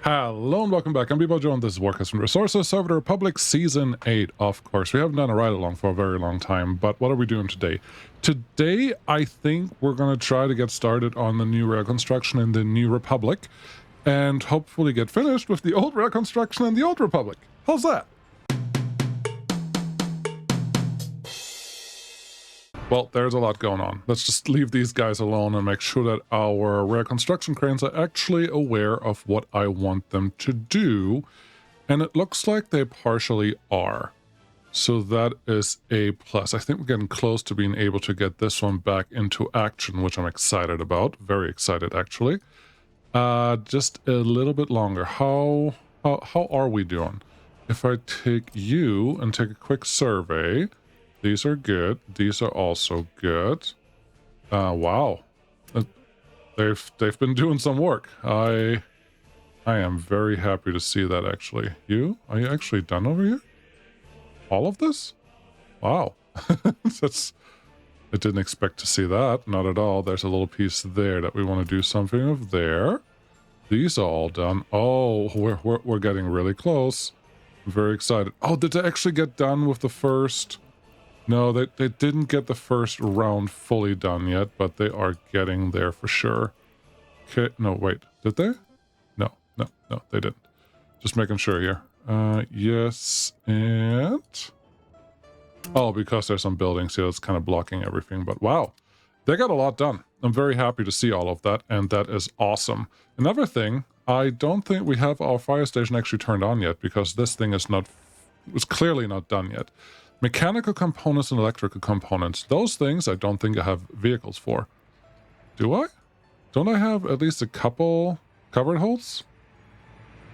Hello and welcome back. I'm Joe and this is Workers and Resources Server the Republic Season 8. Of course, we haven't done a ride-along for a very long time, but what are we doing today? Today, I think we're going to try to get started on the new rail construction in the New Republic and hopefully get finished with the old rail construction in the Old Republic. How's that? Well, there's a lot going on. Let's just leave these guys alone and make sure that our rail construction cranes are actually aware of what I want them to do. And it looks like they partially are. So that is a plus. I think we're getting close to being able to get this one back into action, which I'm excited about. Very excited, actually. Just a little bit longer. How are we doing? If I take you and take a quick survey... These are good. These are also good. Wow. They've been doing some work. I am very happy to see that, actually. Are you actually done over here? All of this? Wow. I didn't expect to see that. Not at all. There's a little piece there that we want to do something of there. These are all done. Oh, we're getting really close. I'm very excited. Oh, did they actually get done with the first... No, they didn't get the first round fully done yet, but they are getting there for sure. Okay, no, wait. Did they? No, they didn't. Just making sure here. Yes, and... Oh, because there's some buildings here that's kind of blocking everything, but wow. They got a lot done. I'm very happy to see all of that, and that is awesome. Another thing, I don't think we have our fire station actually turned on yet, because this thing is clearly not done yet. Mechanical components and electrical components. Those things I don't think I have vehicles for. Do I? Don't I have at least a couple covered holes?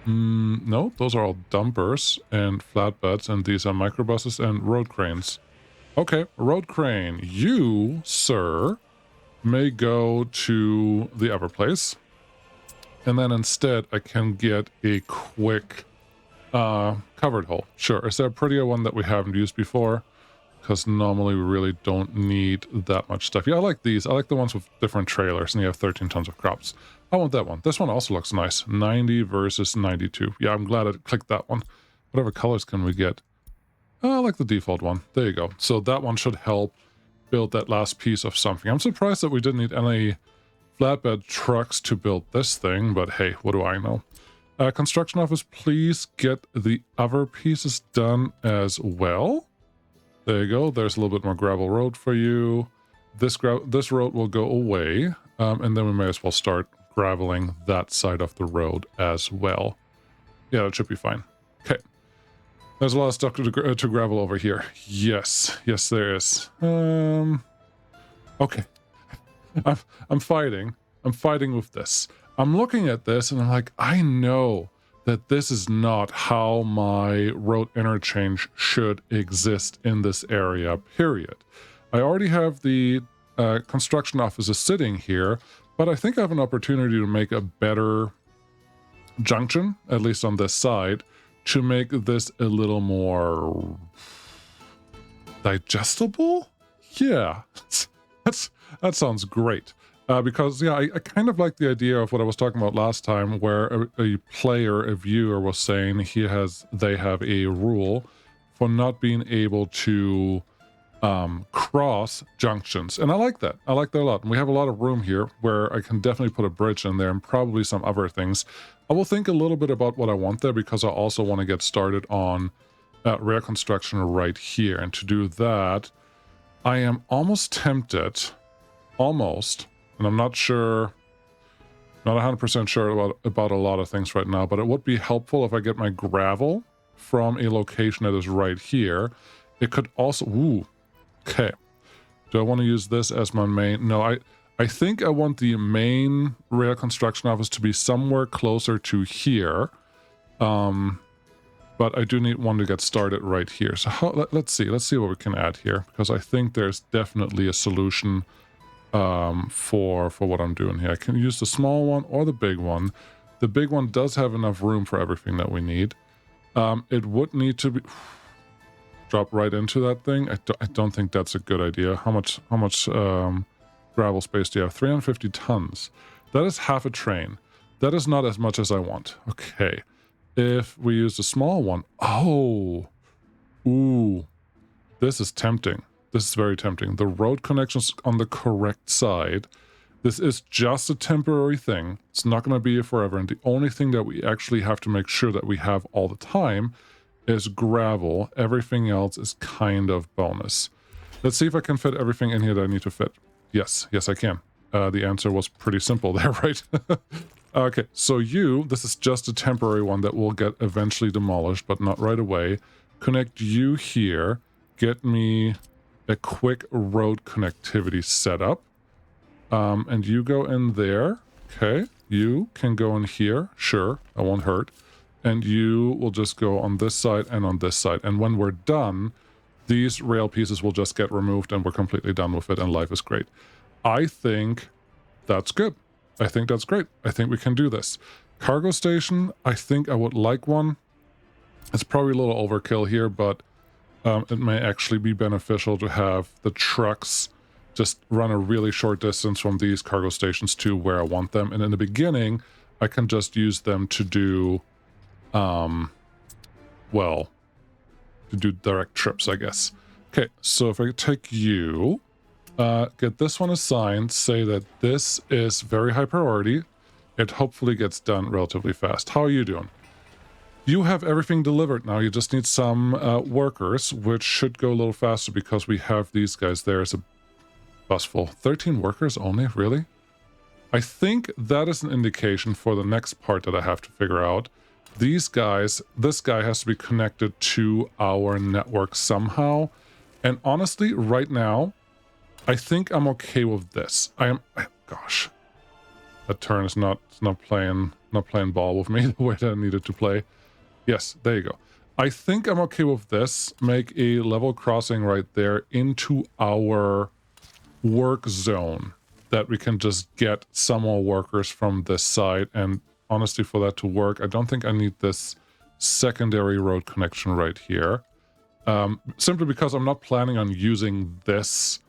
No, those are all dumpers and flatbeds, and these are microbuses and road cranes. Okay, road crane. You, sir, may go to the other place. And then instead I can get a quick... covered hole. Sure. Is there a prettier one that we haven't used before? Because normally we really don't need that much stuff. Yeah, I like these. I like the ones with different trailers, and you have 13 tons of crops. I want that one. This one also looks nice. 90 versus 92. Yeah, I'm glad I clicked that one. Whatever colors can we get? I like the default one. There you go. So that one should help build that last piece of something. I'm surprised that we didn't need any flatbed trucks to build this thing, but hey, what do I know? Construction office, please get the other pieces done as well. There you go. There's a little bit more gravel road for you. This road will go away, and then we may as well start graveling that side of the road as well. Yeah, that should be fine. Okay. There's a lot of stuff to gravel over here. Yes, there is. Okay. I'm fighting with this. I'm looking at this and I'm like, I know that this is not how my road interchange should exist in this area, period. I already have the construction offices sitting here, but I think I have an opportunity to make a better junction, at least on this side, to make this a little more digestible? Yeah, that sounds great. Because, yeah, I kind of like the idea of what I was talking about last time, where a viewer was saying they have a rule for not being able to cross junctions. And I like that. I like that a lot. And we have a lot of room here where I can definitely put a bridge in there and probably some other things. I will think a little bit about what I want there, because I also want to get started on rail construction right here. And to do that, I am almost tempted, and I'm not 100% sure about a lot of things right now, but it would be helpful if I get my gravel from a location that is right here. It could also... Ooh, okay. Do I want to use this as my main... No, I think I want the main rail construction office to be somewhere closer to here. But I do need one to get started right here. So let's see what we can add here, because I think there's definitely a solution... for what I'm doing here. I can use the small one or the big one. The big one does have enough room for everything that we need. It would need to be drop right into that thing. I don't think that's a good idea. How much gravel space do you have? 350 tons. That is half a train. That is not as much as I want. Okay. If we use the small one... Oh! Ooh. This is tempting. This is very tempting. The road connection's on the correct side. This is just a temporary thing. It's not going to be here forever. And the only thing that we actually have to make sure that we have all the time is gravel. Everything else is kind of bonus. Let's see if I can fit everything in here that I need to fit. Yes, I can. The answer was pretty simple there, right? Okay, so this is just a temporary one that will get eventually demolished, but not right away. Connect you here. Get me a quick road connectivity setup. And you go in there. Okay, you can go in here. Sure, that won't hurt. And you will just go on this side and on this side. And when we're done, these rail pieces will just get removed and we're completely done with it and life is great. I think that's good. I think that's great. I think we can do this. Cargo station, I think I would like one. It's probably a little overkill here, but it may actually be beneficial to have the trucks just run a really short distance from these cargo stations to where I want them. And in the beginning, I can just use them to do, well, to do direct trips, I guess. Okay, so if I take you, get this one assigned, say that this is very high priority. It hopefully gets done relatively fast. How are you doing? You have everything delivered now. You just need some workers, which should go a little faster because we have these guys there as a bus full. 13 workers only? Really? I think that is an indication for the next part that I have to figure out. These guys, this guy has to be connected to our network somehow. And honestly, right now, I think I'm okay with this. Gosh, that turn is not playing ball with me the way that I needed to play. Yes, there you go. I think I'm okay with this. Make a level crossing right there into our work zone that we can just get some more workers from this side. And honestly, for that to work, I don't think I need this secondary road connection right here. Simply because I'm not planning on using this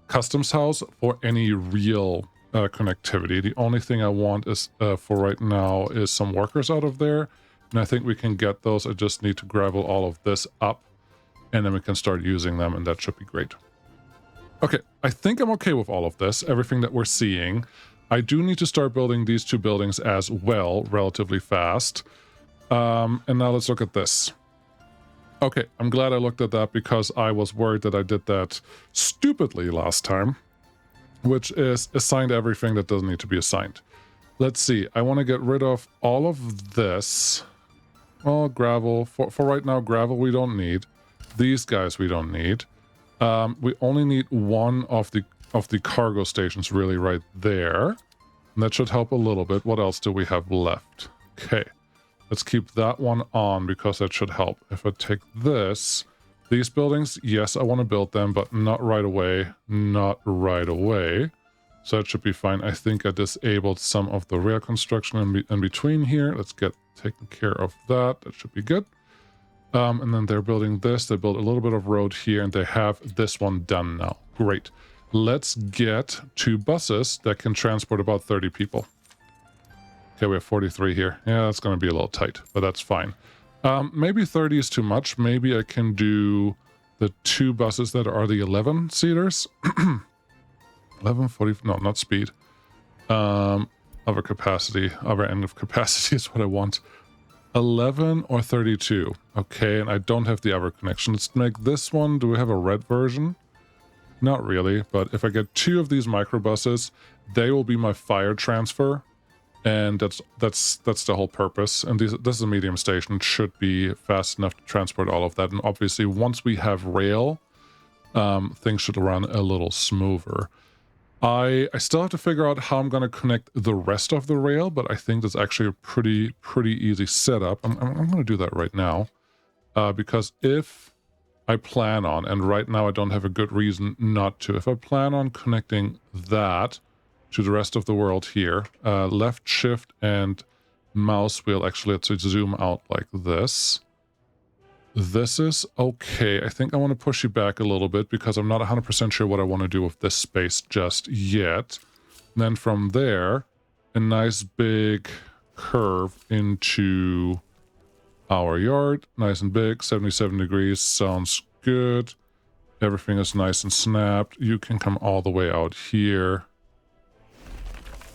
customs house for any real connectivity. The only thing I want is for right now is some workers out of there. And I think we can get those. I just need to gravel all of this up and then we can start using them and that should be great. Okay, I think I'm okay with all of this, everything that we're seeing. I do need to start building these two buildings as well, relatively fast. And now let's look at this. Okay, I'm glad I looked at that because I was worried that I did that stupidly last time, which is assign everything that doesn't need to be assigned. Let's see, I want to get rid of all of this. Well, gravel. For right now, gravel we don't need. These guys we don't need. We only need one of the cargo stations really right there. And that should help a little bit. What else do we have left? Okay. Let's keep that one on because that should help. If I take this, these buildings, yes, I want to build them, but not right away. Not right away. So that should be fine. I think I disabled some of the rail construction in between here. Let's get taken care of that. That should be good. And then they're building this. They built a little bit of road here, and they have this one done now. Great. Let's get 2 buses that can transport about 30 people. Okay, we have 43 here. Yeah, that's going to be a little tight, but that's fine. Maybe 30 is too much. Maybe I can do the 2 buses that are the 11-seaters. 1140, no, not speed. Other capacity, other end of capacity is what I want. 11 or 32. Okay, and I don't have the other connection. Let's make this one. Do we have a red version? Not really, but if I get 2 of these microbuses, they will be my fire transfer. And that's the whole purpose. And this is a medium station. It should be fast enough to transport all of that. And obviously, once we have rail, things should run a little smoother. I still have to figure out how I'm going to connect the rest of the rail, but I think that's actually a pretty easy setup. I'm going to do that right now. Because if I plan on, and right now I don't have a good reason not to, if I plan on connecting that to the rest of the world here, left shift and mouse wheel, actually let's zoom out like this. This is okay. I think I want to push you back a little bit because I'm not 100% sure what I want to do with this space just yet. And then from there, a nice big curve into our yard. Nice and big, 77 degrees, sounds good. Everything is nice and snapped. You can come all the way out here.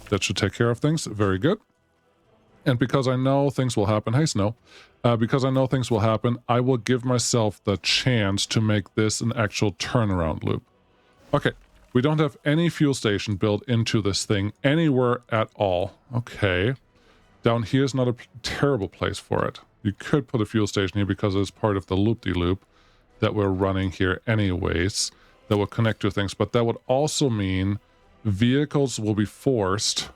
That should take care of things. Very good. And because I know things will happen, hey Snow, because I know things will happen, I will give myself the chance to make this an actual turnaround loop. Okay, we don't have any fuel station built into this thing anywhere at all. Okay, down here is not a terrible place for it. You could put a fuel station here because it's part of the loop-de-loop that we're running here anyways, that will connect to things, but that would also mean vehicles will be forced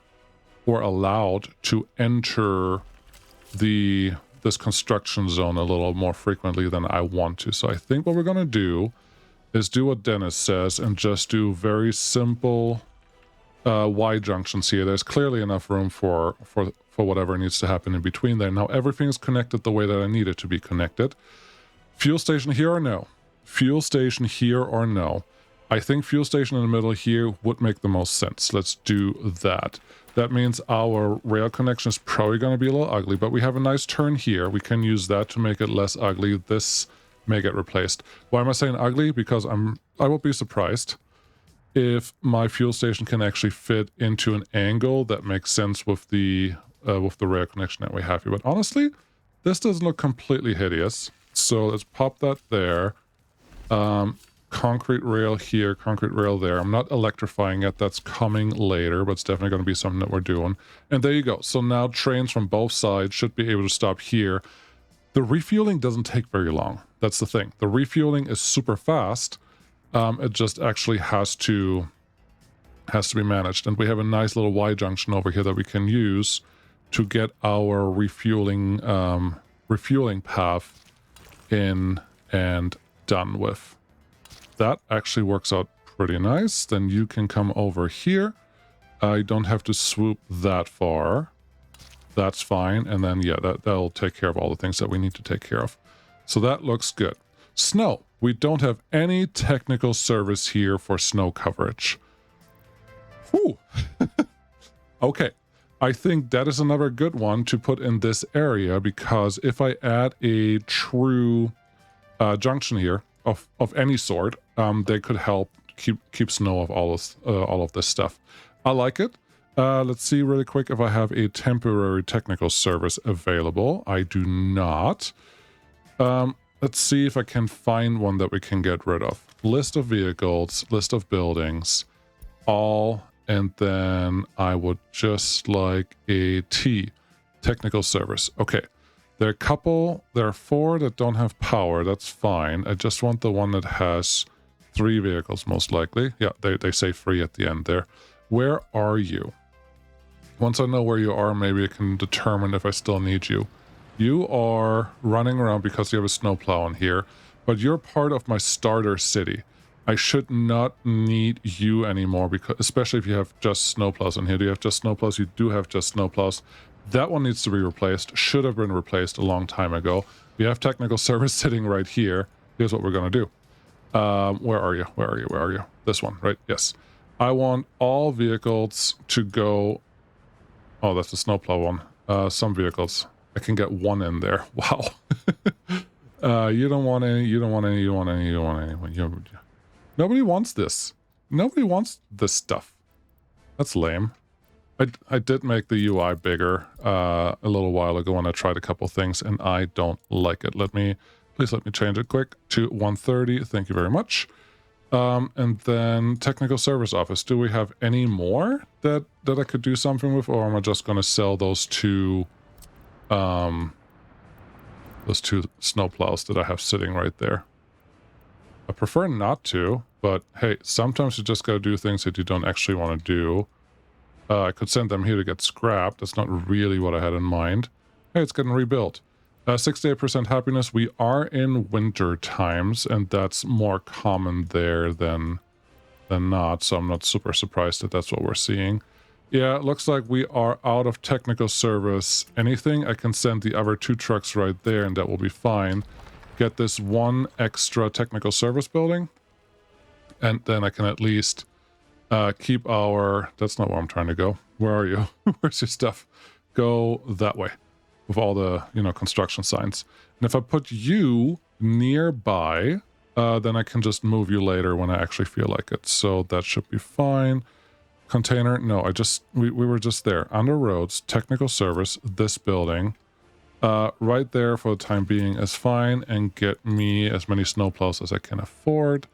or allowed to enter this construction zone a little more frequently than I want to. So I think what we're going to do is do what Dennis says and just do very simple Y junctions here. There's clearly enough room for whatever needs to happen in between there. Now everything is connected the way that I need it to be connected. Fuel station here or no? Fuel station here or no? I think fuel station in the middle here would make the most sense. Let's do that. That means our rail connection is probably going to be a little ugly, but we have a nice turn here. We can use that to make it less ugly. This may get replaced. Why am I saying ugly? Because I won't be surprised if my fuel station can actually fit into an angle that makes sense with the rail connection that we have here. But honestly, this doesn't look completely hideous. So let's pop that there. Concrete rail here, concrete rail there. I'm not electrifying it. That's coming later, but it's definitely going to be something that we're doing. And there you go. So now trains from both sides should be able to stop here. The refueling doesn't take very long. That's the thing. The refueling is super fast. It just actually has to be managed. And we have a nice little Y junction over here that we can use to get our refueling path in and done with. That actually works out pretty nice. Then you can come over here. I don't have to swoop that far. That's fine. And then, yeah, that'll take care of all the things that we need to take care of. So that looks good. Snow. We don't have any technical service here for snow coverage. Whew. Okay. I think that is another good one to put in this area, because if I add a true junction here of any sort, they could help keep snow off all of this stuff. I like it. Let's see really quick if I have a temporary technical service available. I do not. Let's see if I can find one that we can get rid of. List of vehicles, list of buildings, all, and then I would just like a T, technical service. Okay. There are 4 that don't have power. That's fine. I just want the one that has 3 vehicles, most likely. Yeah, they say 3 at the end there. Where are you? Once I know where you are, maybe I can determine if I still need you. You are running around because you have a snowplow in here, but you're part of my starter city. I should not need you anymore, because especially if you have just snowplows in here. Do you have just snowplows? You do have just snowplows. That one needs to be replaced. Should have been replaced a long time ago. We have technical service sitting right here. Here's what we're going to do. Where are you? Where are you? Where are you? This one, right? Yes. I want all vehicles to go... Oh, that's the snowplow one. Some vehicles. I can get 1 in there. Wow. You don't want any, you don't want any, you don't want any, you don't want any. Nobody wants this. Nobody wants this stuff. That's lame. I did make the UI bigger a little while ago when I tried a couple things, and I don't like it. Please let me change it quick to 130. Thank you very much. And then technical service office. Do we have any more that I could do something with, or am I just going to sell those 2 snowplows that I have sitting right there? I prefer not to, but hey, sometimes you just got to do things that you don't actually want to do. I could send them here to get scrapped. That's not really what I had in mind. Hey, it's getting rebuilt. 68% happiness. We are in winter times, and that's more common there than not, so I'm not super surprised that that's what we're seeing. Yeah, it looks like we are out of technical service. Anything, I can send the other 2 trucks right there, and that will be fine. Get this 1 extra technical service building, and then I can at least keep our... That's not where I'm trying to go. Where are you? Where's your stuff? go that way with all the, you know, construction signs. And if I put you nearby, then I can just move you later when I actually feel like it. So that should be fine. Container, no, we were just there. Under roads, technical service, this building. Right there for the time being is fine, and get me as many snowplows as I can afford.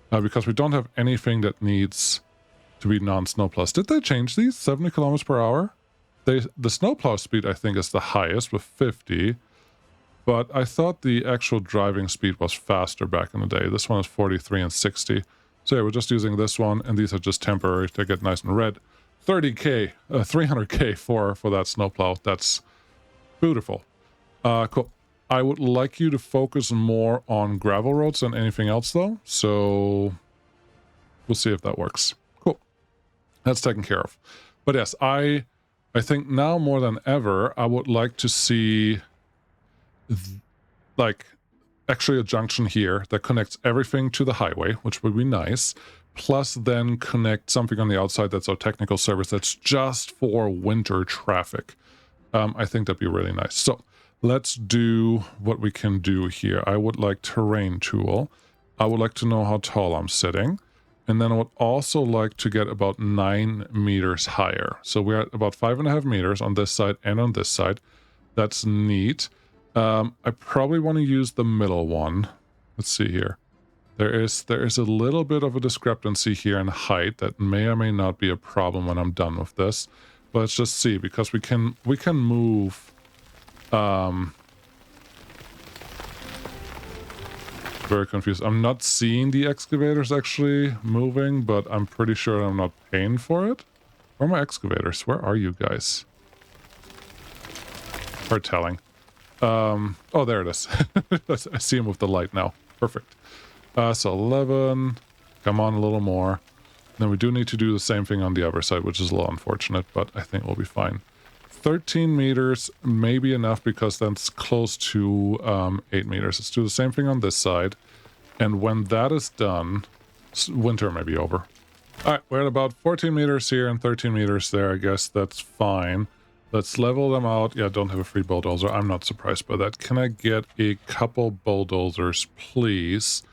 Because we don't have anything that needs to be non-snowplows. Did they change these? 70 kilometers per hour? The snowplow speed, I think, is the highest with 50. But I thought the actual driving speed was faster back in the day. This one is 43 and 60. So yeah, we're just using this one, and these are just temporary to get nice and red. 30k, 300k for that snowplow. That's beautiful. Cool. I would like you to focus more on gravel roads than anything else, though. So we'll see if that works. Cool. That's taken care of. But yes, I think now more than ever, I would like to see like actually a junction here that connects everything to the highway, which would be nice, plus then connect something on the outside that's our technical service that's just for winter traffic. I think that'd be really nice. So let's do what we can do here. I would like terrain tool. I would like to know how tall I'm sitting. And then I would also like to get about 9 meters higher. So we're at about 5.5 meters on this side and on this side. That's neat. I probably want to use the middle one. Let's see here. There is a little bit of a discrepancy here in height that may or may not be a problem when I'm done with this. But let's just see, because we can move very confused. I'm not seeing the excavators actually moving, but I'm pretty sure I'm not paying for it. Where are my excavators? Where are you guys? Hard telling. Oh, there it is. I see him with the light now. Perfect. So 11. Come on, a little more. Then we do need to do the same thing on the other side, which is a little unfortunate, but I think we'll be fine. 13 meters may be enough because that's close to 8 meters. Let's do the same thing on this side. And when that is done, winter may be over. All right, we're at about 14 meters here and 13 meters there. I guess that's fine. Let's level them out. Yeah, don't have a free bulldozer. I'm not surprised by that. Can I get a couple bulldozers, please,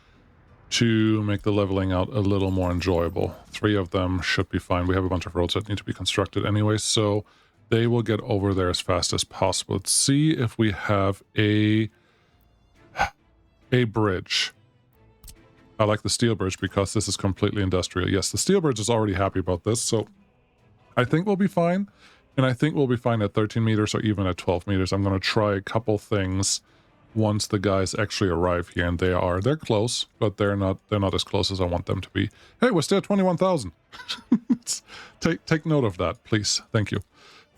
to make the leveling out a little more enjoyable? 3 of them should be fine. We have a bunch of roads that need to be constructed anyway, so they will get over there as fast as possible. Let's see if we have a bridge. I like the steel bridge because this is completely industrial. Yes, the steel bridge is already happy about this, so I think we'll be fine. And I think we'll be fine at 13 meters or even at 12 meters. I'm going to try a couple things once the guys actually arrive here, and they're close, but they're not as close as I want them to be. Hey, we're still at 21,000. Take note of that, please. Thank you.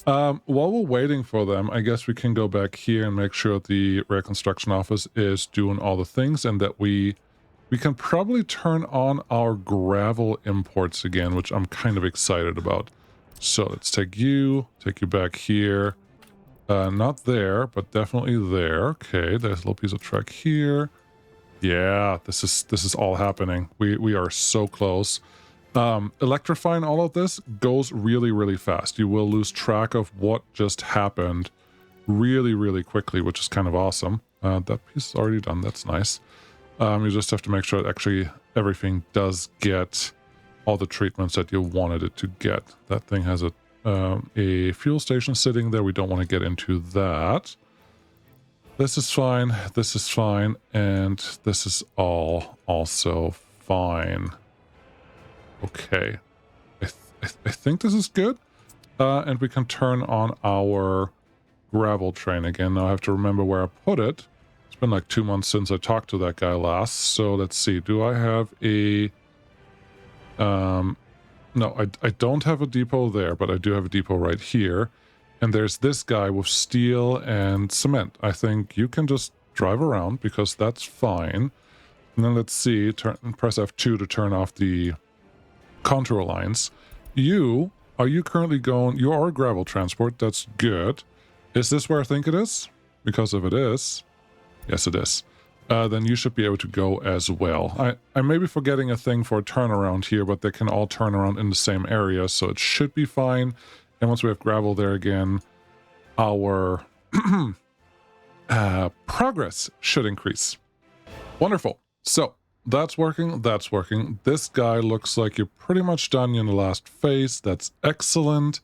While we're waiting for them, I guess we can go back here and make sure the Rare Construction Office is doing all the things, and that we can probably turn on our gravel imports again, which I'm kind of excited about. So let's take you back here. Not there, but definitely there. Okay, there's a little piece of track here. Yeah, this is all happening. We are so close. Electrifying all of this goes really, really fast. You will lose track of what just happened really, really quickly, which is kind of awesome. That piece is already done. That's nice. You just have to make sure that actually everything does get all the treatments that you wanted it to get. That thing has a fuel station sitting there. We don't want to get into that. This is fine. This is fine. And this is all also fine. Okay. I think this is good. And we can turn on our gravel train again. Now I have to remember where I put it. It's been like 2 months since I talked to that guy last. So let's see. Do I have a... no, I don't have a depot there, but I do have a depot right here. And there's this guy with steel and cement. I think you can just drive around because that's fine. And then let's see, press F2 to turn off the contour lines. Are you currently going, you are gravel transport, that's good. Is this where I think it is? Because if it is, yes it is. Then you should be able to go as well. I may be forgetting a thing for a turnaround here, but they can all turn around in the same area, so it should be fine. And once we have gravel there again, our progress should increase. Wonderful. So that's working. That's working. This guy looks like you're pretty much done in the last phase. That's excellent.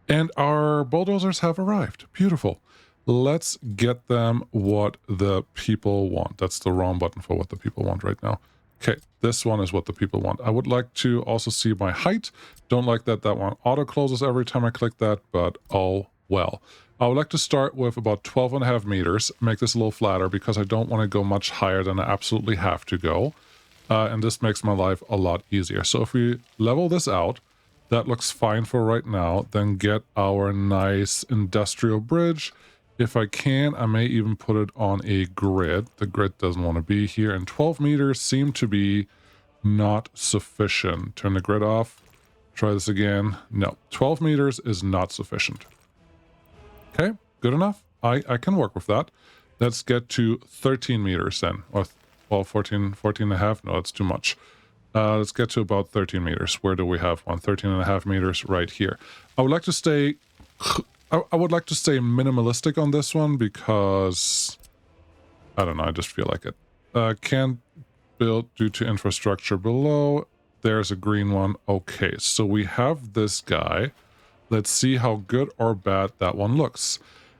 And our bulldozers have arrived. Beautiful. Let's get them what the people want. That's the wrong button for what the people want right now. Okay, this one is what the people want. I would like to also see my height. Don't like that that one auto closes every time I click that, but oh well. I would like to start with about 12.5 meters, make this a little flatter because I don't want to go much higher than I absolutely have to go. And this makes my life a lot easier. So if we level this out, that looks fine for right now. Then get our nice industrial bridge. If I can, I may even put it on a grid. The grid doesn't want to be here. And 12 meters seem to be not sufficient. Turn the grid off. Try this again. No, 12 meters is not sufficient. Okay, good enough. I can work with that. Let's get to 13 meters then. Or, well, 14 and a half. No, that's too much. Let's get to about 13 meters. Where do we have one? 13 and a half meters right here. I would like to stay... I would like to stay minimalistic on this one because... I don't know, I just feel like it. Can't build due to infrastructure below. There's a green one. Okay, so we have this guy. Let's see how good or bad that one looks.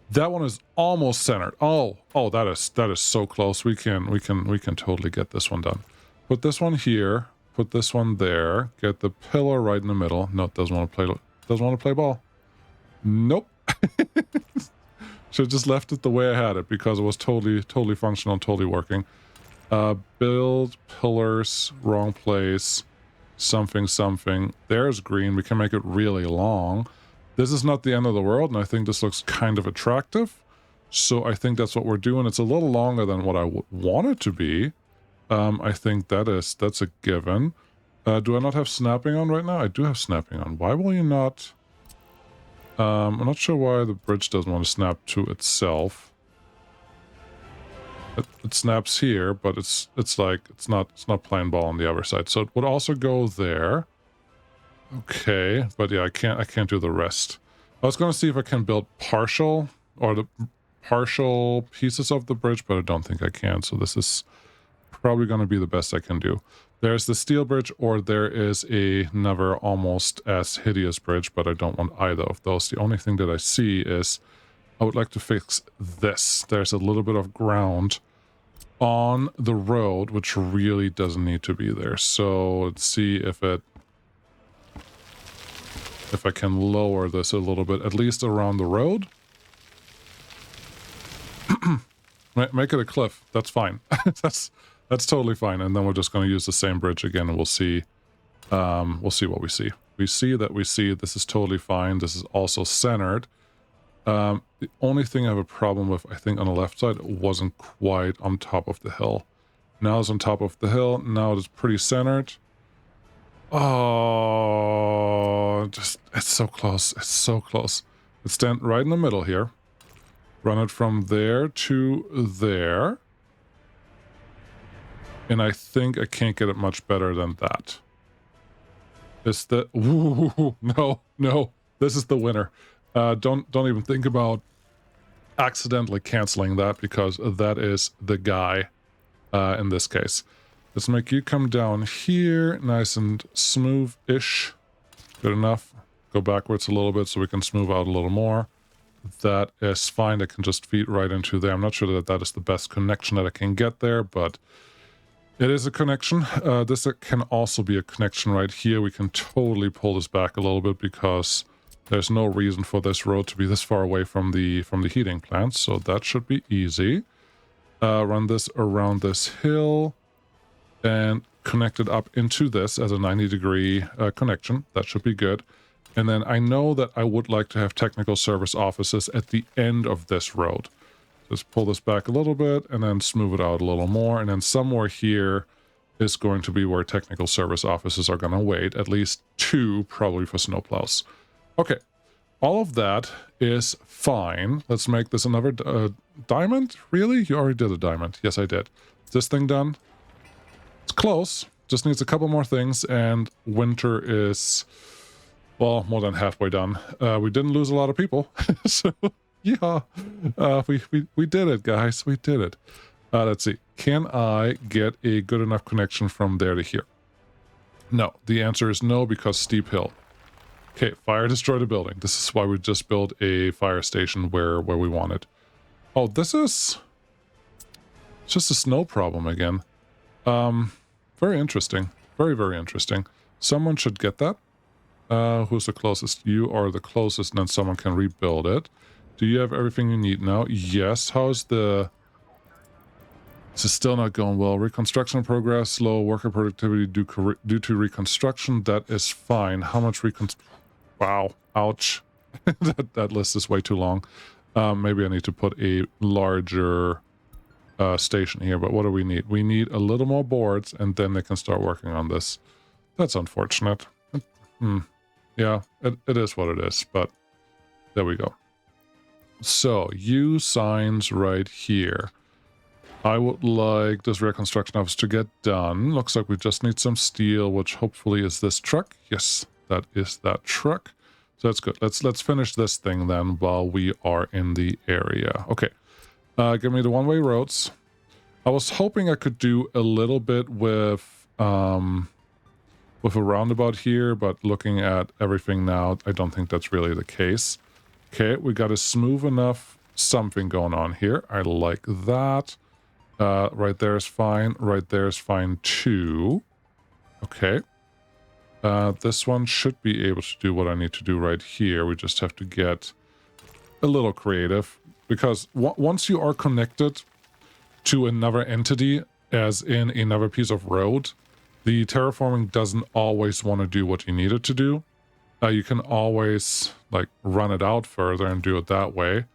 That one is almost centered. Oh, that is so close. We can totally get this one done. Put this one here. Put this one there. Get the pillar right in the middle. No, it doesn't want to play ball. Nope. Should have just left it the way I had it because it was totally functional, totally working. Build pillars, wrong place, something. There's green. We can make it really long. This is not the end of the world, and I think this looks kind of attractive. So I think that's what we're doing. It's a little longer than what I would want it to be. I think that's a given. Do I not have snapping on right now? I do have snapping on. Why will you not... I'm not sure why the bridge doesn't want to snap to itself. It snaps here, but it's like it's not playing ball on the other side. So it would also go there. Okay, but yeah, I can't do the rest. I was going to see if I can build partial pieces of the bridge, but I don't think I can. So this is probably going to be the best I can do. There's the steel bridge, or there is another almost as hideous bridge, but I don't want either of those. The only thing that I see is I would like to fix this. There's a little bit of ground on the road, which really doesn't need to be there. So let's see if I can lower this a little bit, at least around the road. Make it a cliff. That's fine. That's totally fine. And then we're just going to use the same bridge again, and we'll see what we see. We see this is totally fine. This is also centered. The only thing I have a problem with, I think on the left side, it wasn't quite on top of the hill. Now it's on top of the hill. Now it is pretty centered. Oh, it's so close. It's so close. Let's stand right in the middle here. Run it from there to there. And I think I can't get it much better than that. Ooh, no. This is the winner. Don't even think about accidentally canceling that, because that is the guy in this case. Let's make you come down here, nice and smooth-ish. Good enough. Go backwards a little bit so we can smooth out a little more. That is fine. I can just feed right into there. I'm not sure that is the best connection that I can get there, but it is a connection. This can also be a connection right here. We can totally pull this back a little bit because there's no reason for this road to be this far away from the heating plant, so that should be easy. Run this around this hill and connect it up into this as a 90-degree connection. That should be good. And then I know that I would like to have technical service offices at the end of this road. Just pull this back a little bit and then smooth it out a little more. And then somewhere here is going to be where technical service offices are going to wait. At least 2, probably for snowplows. Okay, all of that is fine. Let's make this another diamond? Really? You already did a diamond. Yes, I did. Is this thing done? It's close. Just needs a couple more things, and winter is, well, more than halfway done. We didn't lose a lot of people, so Yeah, we did it, guys. We did it. Let's see. Can I get a good enough connection from there to here? No. The answer is no, because steep hill. Okay, fire destroyed a building. This is why we just built a fire station where we want it. Oh, this is... It's just a snow problem again. Very interesting. Very, very interesting. Someone should get that. Who's the closest? You are the closest, and then someone can rebuild it. Do you have everything you need now? Yes. How's the... This is still not going well. Reconstruction progress, slow worker productivity due to reconstruction. That is fine. How much Wow. Ouch. that list is way too long. Maybe I need to put a larger station here, but what do we need? We need a little more boards, and then they can start working on this. That's unfortunate. Yeah, it is what it is, but there we go. So, you signs right here. I would like this reconstruction office to get done. Looks like we just need some steel, which hopefully is this truck. Yes, that is that truck. So that's good. Let's finish this thing then while we are in the area. Okay. Give me the one-way roads. I was hoping I could do a little bit with a roundabout here, but looking at everything now, I don't think that's really the case. Okay, we got a smooth enough something going on here. I like that. Right there is fine. Right there is fine too. Okay. This one should be able to do what I need to do right here. We just have to get a little creative, because once you are connected to another entity, as in another piece of road, the terraforming doesn't always want to do what you need it to do. You can always like run it out further and do it that way.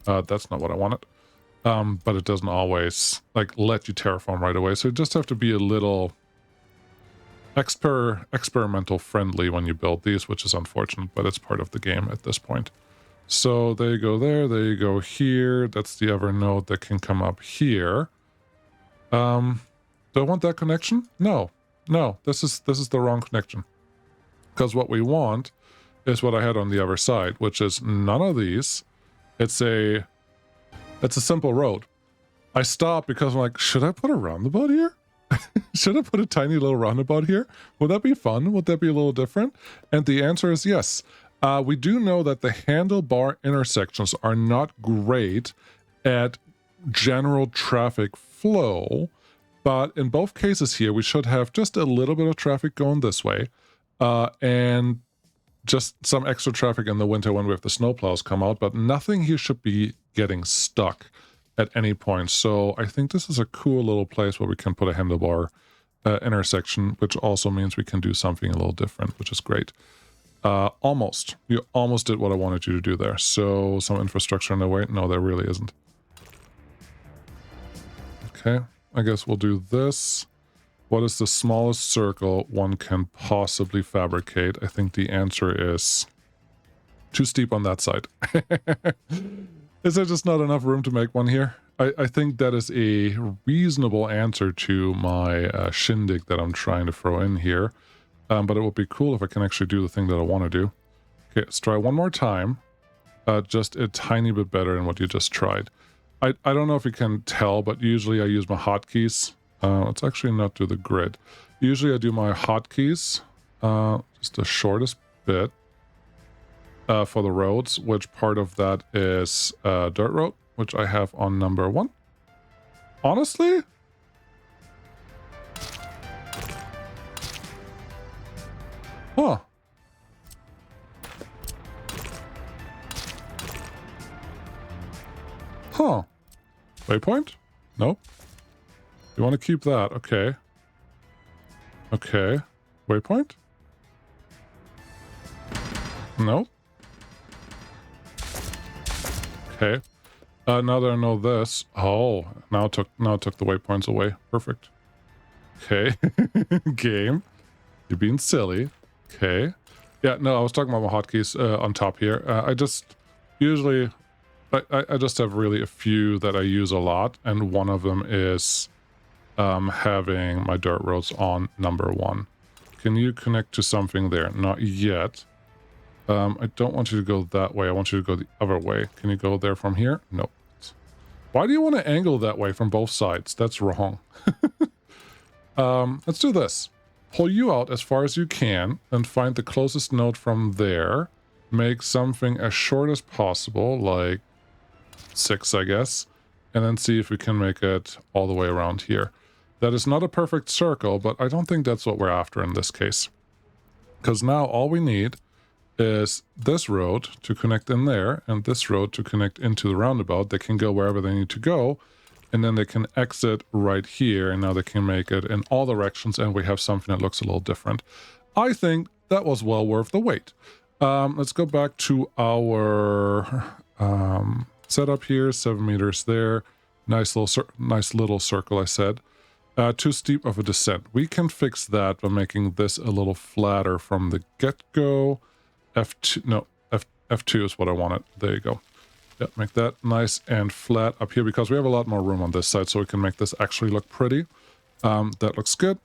That's not what I wanted. But it doesn't always like let you terraform right away. So you just have to be a little experimental friendly when you build these, which is unfortunate, but it's part of the game at this point. So there you go there you go here. That's the other node that can come up here. Do I want that connection? No, this is the wrong connection, because what we want is what I had on the other side, which is none of these. It's a simple road. I stopped because I'm like, should I put a roundabout here? Should I put a tiny little roundabout here? Would that be fun? Would that be a little different? And the answer is yes. We do know that the handlebar intersections are not great at general traffic flow, but in both cases here, we should have just a little bit of traffic going this way, and just some extra traffic in the winter when we have the snowplows come out, but nothing here should be getting stuck at any point. So I think this is a cool little place where we can put a handlebar intersection, which also means we can do something a little different, which is great. Almost. You almost did what I wanted you to do there. So some infrastructure in the way. No, there really isn't. Okay, I guess we'll do this. What is the smallest circle one can possibly fabricate? I think the answer is too steep on that side. Is there just not enough room to make one here? I think that is a reasonable answer to my shindig that I'm trying to throw in here. But it would be cool if I can actually do the thing that I want to do. Okay, let's try one more time. Just a tiny bit better than what you just tried. I don't know if you can tell, but usually I use my hotkeys. Let's actually not do the grid. Usually I do my hotkeys, just the shortest bit for the roads, which part of that is dirt road, which I have on number 1. Honestly? Huh. Huh. Waypoint? Nope. You want to keep that. Okay. Okay. Waypoint? Nope. Okay. Now that I know this. Oh, now it took the waypoints away. Perfect. Okay. Game. You're being silly. Okay. Yeah, no, I was talking about my hotkeys on top here. I just usually I just have really a few that I use a lot, and one of them is having my dirt roads on number 1. Can you connect to something there? Not yet. I don't want you to go that way. I want you to go the other way. Can you go there from here? No. Why do you want to angle that way from both sides? That's wrong. Let's do this. Pull you out as far as you can and find the closest node from there. Make something as short as possible, like 6, I guess. And then see if we can make it all the way around here. That is not a perfect circle, but I don't think that's what we're after in this case. Because now all we need is this road to connect in there and this road to connect into the roundabout. They can go wherever they need to go, and then they can exit right here, and now they can make it in all directions, and we have something that looks a little different. I think that was well worth the wait. Let's go back to our setup here. 7 meters there. Nice little circle, I said. Too steep of a descent. We can fix that by making this a little flatter from the get-go. F2, no, F2 is what I wanted. There you go. Yeah, make that nice and flat up here because we have a lot more room on this side, so we can make this actually look pretty. That looks good.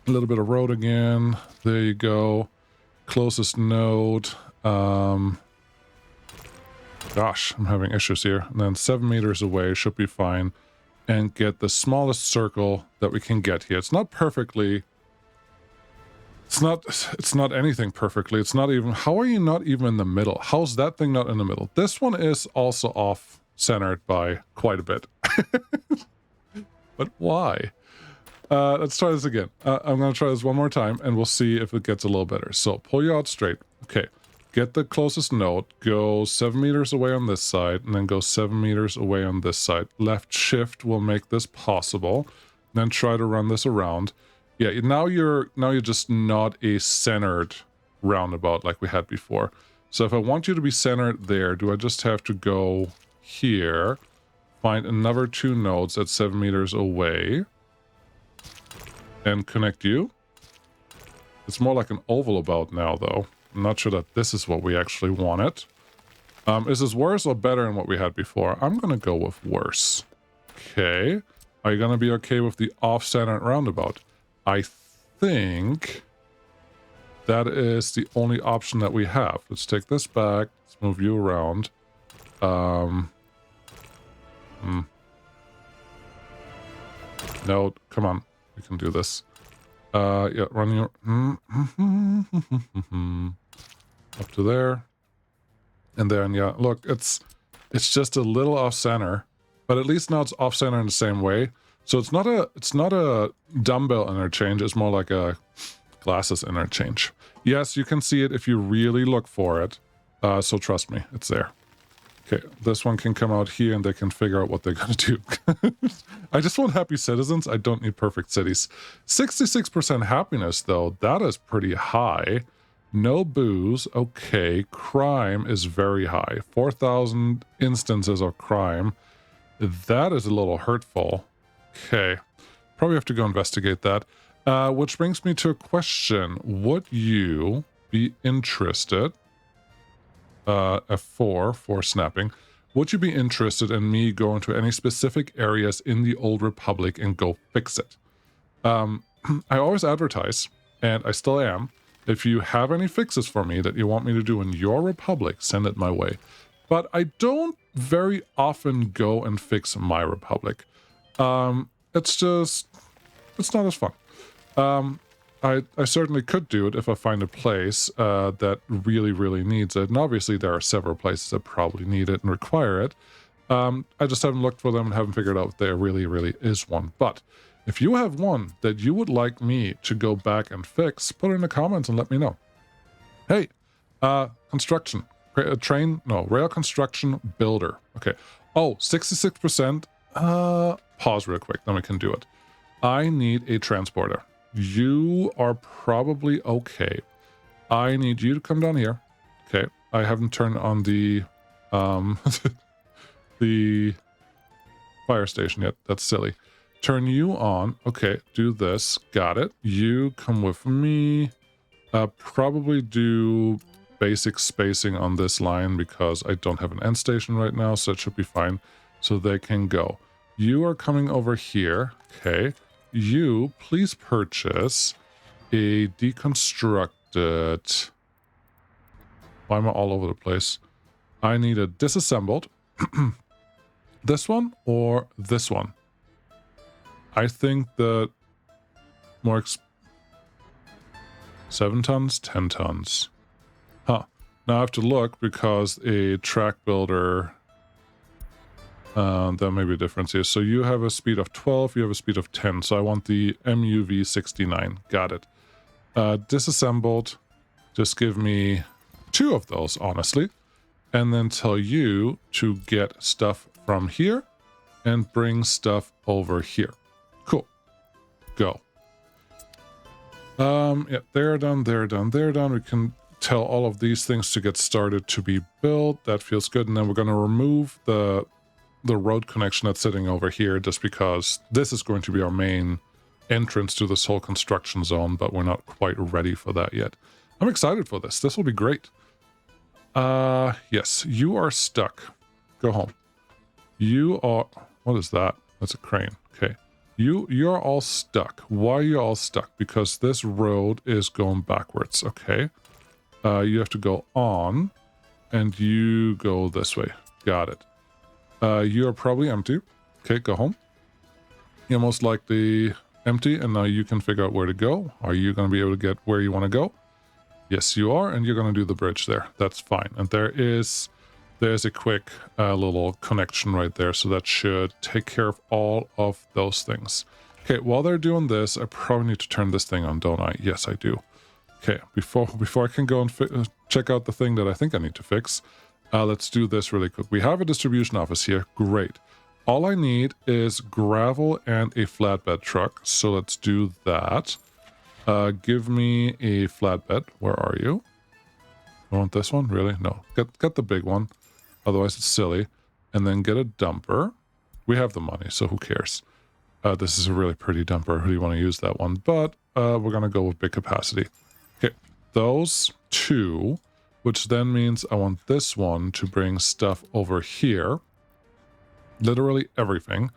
A little bit of road again. There you go. Closest node. Gosh, I'm having issues here. And then 7 meters away should be fine. And get the smallest circle that we can get here. It's not perfectly... It's not anything perfectly. It's not even... How are you not even in the middle? How's that thing not in the middle? This one is also off-centered by quite a bit. But why? Let's try this again. I'm going to try this one more time, and we'll see if it gets a little better. So, pull you out straight. Okay. Get the closest node. Go 7 meters away on this side, and then go 7 meters away on this side. Left shift will make this possible. Then try to run this around. Yeah, now you're just not a centered roundabout like we had before. So if I want you to be centered there, do I just have to go here, find another 2 nodes at 7 meters away, and connect you? It's more like an oval about now, though. I'm not sure that this is what we actually wanted. Is this worse or better than what we had before? I'm going to go with worse. Okay. Are you going to be okay with the off-center roundabout? I think that is the only option that we have. Let's take this back. Let's move you around. No, come on. We can do this. Yeah, run your... up to there. And then, yeah, look, it's just a little off-center. But at least now it's off-center in the same way. So it's not a dumbbell interchange. It's more like a glasses interchange. Yes, you can see it if you really look for it. So trust me, it's there. Okay, this one can come out here and they can figure out what they're going to do. I just want happy citizens. I don't need perfect cities. 66% happiness, though. That is pretty high. No booze. Okay, crime is very high. 4,000 instances of crime. That is a little hurtful. Okay, probably have to go investigate that. Which brings me to a question. Would you be interested... F4 for snapping. Would you be interested in me going to any specific areas in the Old Republic and go fix it? I always advertise, and I still am. If you have any fixes for me that you want me to do in your Republic, send it my way. But I don't very often go and fix my Republic. It's not as fun. I certainly could do it if I find a place that really needs it. And obviously there are several places that probably need it and require it. I just haven't looked for them and haven't figured out if there really is one. But if you have one that you would like me to go back and fix, put it in the comments and let me know. Hey, construction. Rail construction builder. Okay. Oh, 66%. Pause real quick, then we can do it. I need a transporter. You are probably okay. I need you to come down here. Okay. I haven't turned on the the fire station yet. That's silly. Turn you on. Okay. Do this. Got it. You come with me. Probably do basic spacing on this line because I don't have an end station right now, so it should be fine. So they can go. You are coming over here. Okay. You, please purchase a deconstructed Why am I all over the place? I need a disassembled. This one or this one? I think the more 7 tons, 10 tons. Huh. Now I have to look because a track builder, there may be a difference here. So you have a speed of 12, you have a speed of 10. So I want the MUV69. Got it. Disassembled. Just give me 2 of those, honestly. And then tell you to get stuff from here and bring stuff over here. Cool. Go. Yeah, they're done, they're done, they're done. We can tell all of these things to get started to be built. That feels good. And then we're going to remove the road connection that's sitting over here just because this is going to be our main entrance to this whole construction zone, but we're not quite ready for that yet. I'm excited for this. This will be great. Yes, you are stuck. Go home. You are... What is that? That's a crane. Okay. You're all stuck. Why are you all stuck? Because this road is going backwards. Okay. You have to go on, and you go this way. Got it. You are probably empty. Okay, go home. You're most likely empty, and now you can figure out where to go. Are you going to be able to get where you want to go? Yes, you are, and you're going to do the bridge there. That's fine. And there's a quick little connection right there, so that should take care of all of those things. Okay, while they're doing this, I probably need to turn this thing on, don't I? Yes, I do. Okay, before I can go and check out the thing that I think I need to fix, let's do this really quick. We have a distribution office here. Great. All I need is gravel and a flatbed truck, so let's do that. Give me a flatbed. Where are you? I want this one? Really? No. Get the big one. Otherwise, it's silly. And then get a dumper. We have the money, so who cares? This is a really pretty dumper. Who do you want to use that one? But we're going to go with big capacity. Okay, those 2, which then means I want this one to bring stuff over here. Literally everything.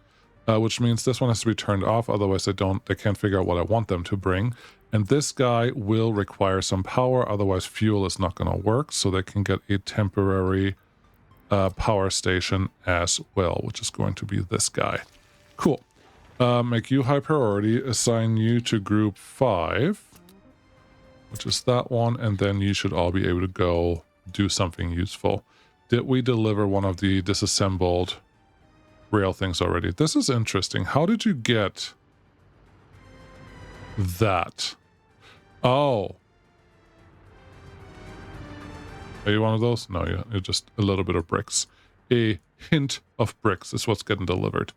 Which means this one has to be turned off. Otherwise, they can't figure out what I want them to bring. And this guy will require some power. Otherwise, fuel is not going to work. So they can get a temporary power station as well, which is going to be this guy. Cool. Make you high priority. Assign you to group 5, which is that one. And then you should all be able to go do something useful. Did we deliver one of the disassembled rail things already? This is interesting. How did you get that? Oh. Are you one of those? No, you're just a little bit of bricks. A hint of bricks is what's getting delivered.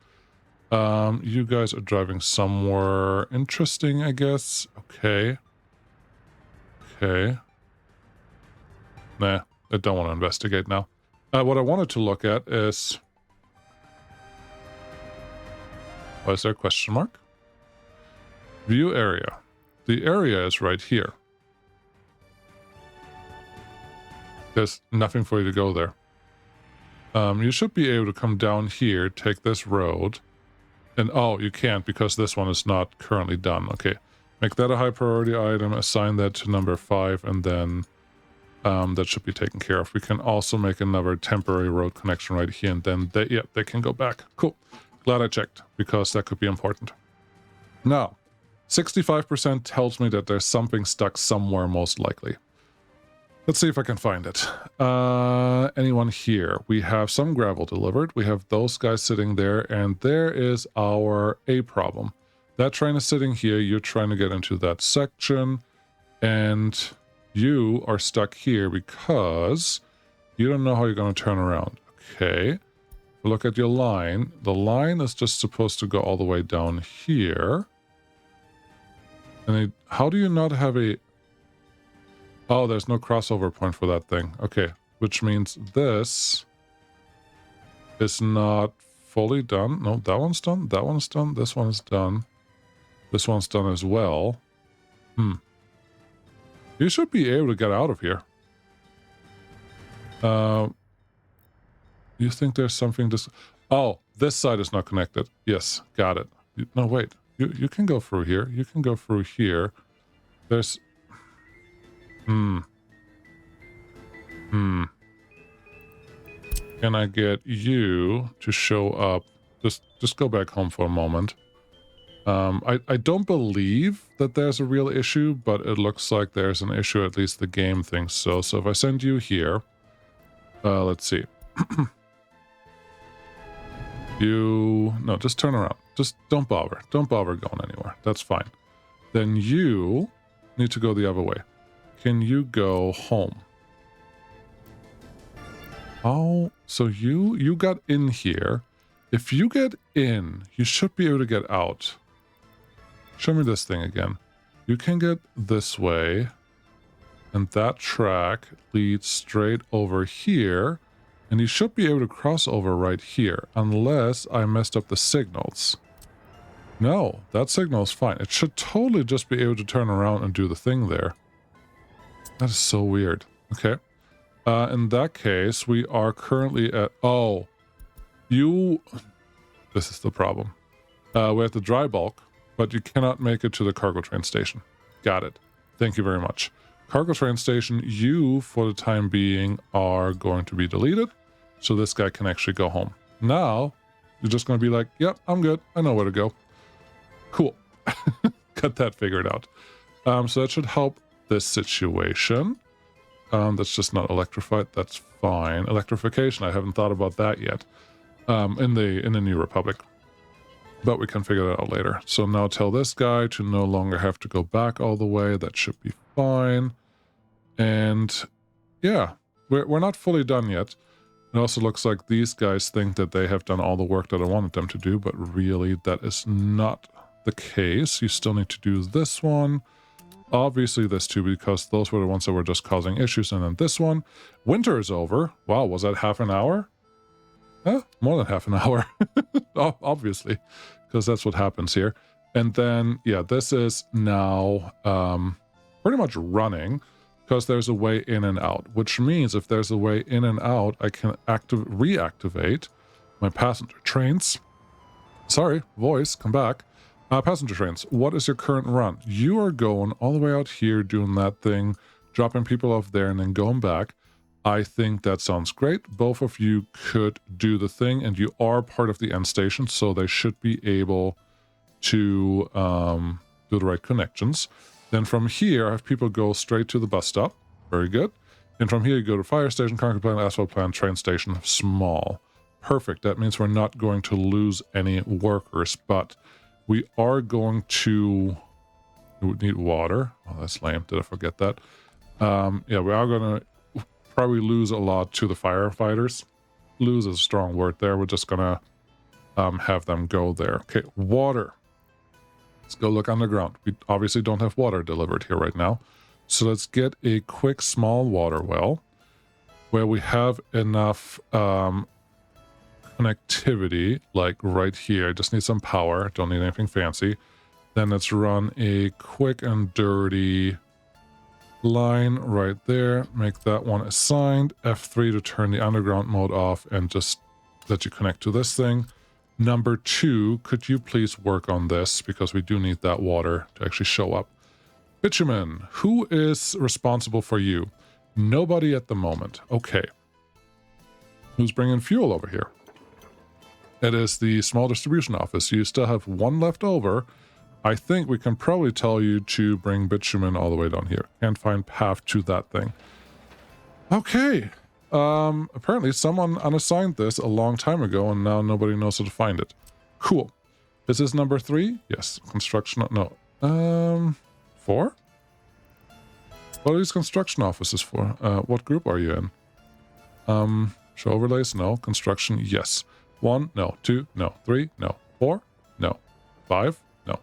You guys are driving somewhere interesting, I guess. Okay. Okay. Nah, I don't want to investigate now. What I wanted to look at is... Why is there a question mark? View area. The area is right here. There's nothing for you to go there. You should be able to come down here, take this road, and oh, you can't because this one is not currently done. Okay, make that a high priority item, assign that to number 5, and then that should be taken care of. We can also make another temporary road connection right here, and then they can go back. Cool. Glad I checked, because that could be important. Now, 65% tells me that there's something stuck somewhere, most likely. Let's see if I can find it. Anyone here? We have some gravel delivered. We have those guys sitting there, and there is our A problem. That train is sitting here. You're trying to get into that section, and you are stuck here because you don't know how you're going to turn around. Okay. Look at your line. The line is just supposed to go all the way down here. And how do you not have a... Oh, there's no crossover point for that thing. Okay, which means this is not fully done. No, that one's done. That one's done. This one is done. This one's done as well. You should be able to get out of here. You think there's something this... Oh, this side is not connected. Yes, got it. No, wait. You can go through here. You can go through here. There's... Hmm. Can I get you to show up? Just go back home for a moment. I don't believe that there's a real issue, but it looks like there's an issue, at least the game thinks so. So if I send you here, let's see. No, just turn around. Just don't bother. Don't bother going anywhere. That's fine. Then you need to go the other way. Can you go home? Oh, so you got in here. If you get in, you should be able to get out. Show me this thing again. You can get this way, and that track leads straight over here, and you should be able to cross over right here, unless I messed up the signals. No, that signal is fine. It should totally just be able to turn around and do the thing there. That is so weird. Okay. In that case, we are currently at... Oh, this is the problem. We're at the dry bulk, but you cannot make it to the cargo train station. Got it. Thank you very much. Cargo train station, you, for the time being, are going to be deleted, so this guy can actually go home. Now, you're just going to be like, yep, I'm good. I know where to go. Cool. Got that figured out. So that should help this situation. That's just not electrified. That's fine. Electrification, I haven't thought about that yet. In the New Republic. But we can figure that out later. So now tell this guy to no longer have to go back all the way. That should be fine. And yeah, we're not fully done yet. It also looks like these guys think that they have done all the work that I wanted them to do, but really that is not the case. You still need to do this one. Obviously this too, because those were the ones that were just causing issues. And then this one. Winter is over. Wow, was that half an hour? More than half an hour. Obviously, because that's what happens here. And then, yeah, this is now pretty much running because there's a way in and out, which means if there's a way in and out, I can reactivate my passenger trains. Sorry, voice, come back. Passenger trains, what is your current run? You are going all the way out here doing that thing, dropping people off there and then going back. I think that sounds great. Both of you could do the thing, and you are part of the end station, so they should be able to do the right connections. Then from here, I have people go straight to the bus stop. Very good. And from here, you go to fire station, concrete plant, asphalt plant, train station, small. Perfect. That means we're not going to lose any workers, but we are going to need water. Oh, that's lame. Did I forget that? Yeah, we are going to probably lose a lot to the firefighters. Lose is a strong word there. We're just gonna have them go there. Okay, water. Let's go look underground. We obviously don't have water delivered here right now. So let's get a quick small water well where we have enough connectivity, like right here. I just need some power. Don't need anything fancy. Then let's run a quick and dirty line right there. Make that one assigned. F3 to turn the underground mode off and just let you connect to this thing. Number 2, could you please work on this because we do need that water to actually show up. Bitumen, who is responsible for you? Nobody at the moment. Okay. Who's bringing fuel over here? It is the small distribution office. You still have one left over. I think we can probably tell you to bring bitumen all the way down here. Can't find path to that thing. Okay. Apparently someone unassigned this a long time ago and now nobody knows how to find it. Cool. Is this number 3? Yes. Construction. No. 4? What are these construction offices for? What group are you in? Show overlays? No. Construction? Yes. 1? No. 2? No. 3? No. 4? No. 5? No.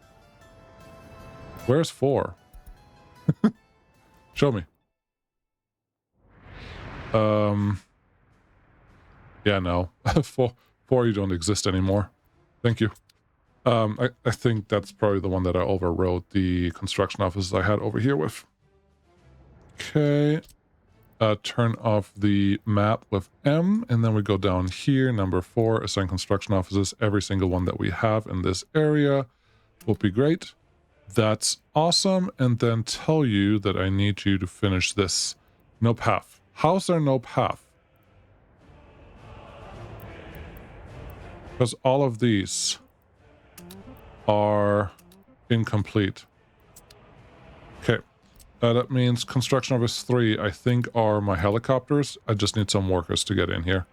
Where's 4? Show me. Yeah, no. 4, you don't exist anymore. Thank you. I think that's probably the one that I overrode the construction offices I had over here with. Okay. Turn off the map with M, and then we go down here. Number 4, assign construction offices. Every single one that we have in this area will be great. That's awesome. And then tell you that I need you to finish this. No path. How's there no path? Because all of these are incomplete. Okay. That means construction office 3, I think, are my helicopters. I just need some workers to get in here.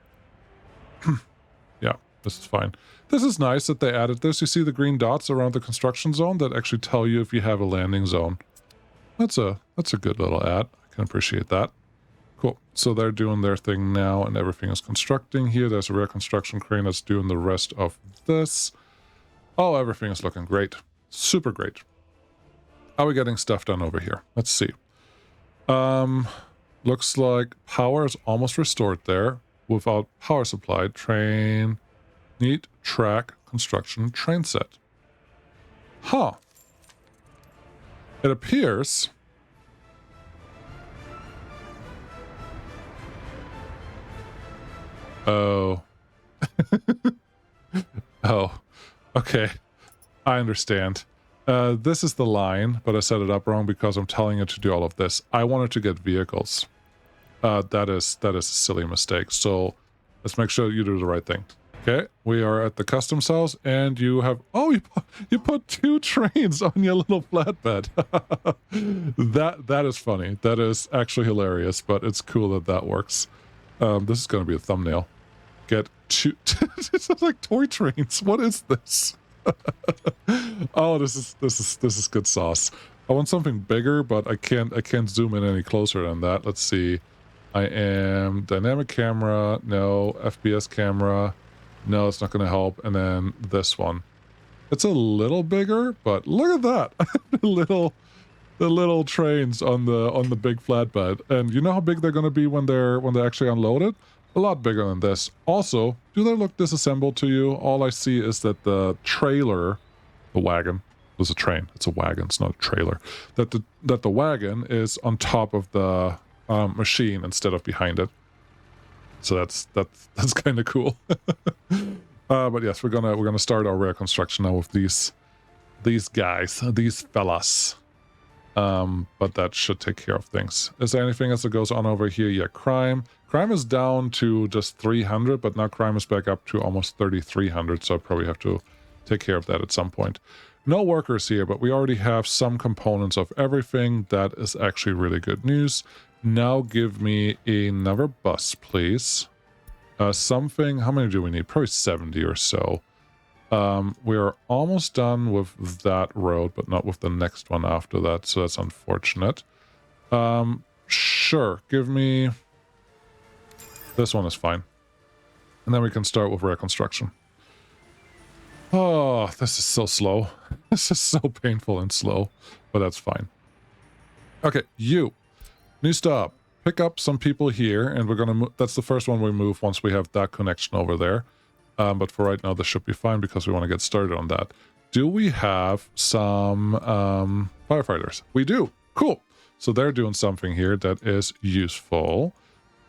Yeah, this is fine. This is nice that they added this. You see the green dots around the construction zone that actually tell you if you have a landing zone. That's a good little add. I can appreciate that. Cool. So they're doing their thing now, and everything is constructing here. There's a rear construction crane that's doing the rest of this. Oh, everything is looking great. Super great. Are we getting stuff done over here? Let's see. Looks like power is almost restored there without power supply. Train, neat track, construction, train set. Huh. It appears... Oh. Oh. Okay. I understand. This is the line, but I set it up wrong because I'm telling it to do all of this. I wanted to get vehicles. That is a silly mistake. So let's make sure you do the right thing. Okay, we are at the customs house, and you have... Oh, you put 2 trains on your little flatbed. That is funny. That is actually hilarious, but it's cool that works. This is going to be a thumbnail. Get 2... It's like toy trains. What is this? Oh, this is good sauce. I want something bigger, but I can't zoom in any closer than that. Let's see. I am dynamic camera, no. FPS camera, no, it's not going to help. And then this one. It's a little bigger, but look at that. the little trains on the big flatbed. And you know how big they're going to be when they're actually unloaded? A lot bigger than this. Also, do they look disassembled to you? All I see is that the trailer, the wagon, was a train. It's a wagon. It's not a trailer. That the wagon is on top of the machine instead of behind it. So that's kind of cool. But yes, we're gonna start our rear construction now with these guys, these fellas. But that should take care of things. Is there anything else that goes on over here? Yeah, crime. Crime is down to just 300, but now crime is back up to almost 3,300, so I probably have to take care of that at some point. No workers here, but we already have some components of everything. That is actually really good news. Now give me another bus, please. Something, how many do we need? Probably 70 or so. We are almost done with that road, but not with the next one after that, so that's unfortunate. Sure, give me... This one is fine. And then we can start with rear construction. Oh, this is so slow. This is so painful and slow, but that's fine. Okay, you. New stop. Pick up some people here, and we're gonna move. That's the first one we move once we have that connection over there. But for right now, this should be fine because we want to get started on that. Do we have some firefighters? We do. Cool. So they're doing something here that is useful.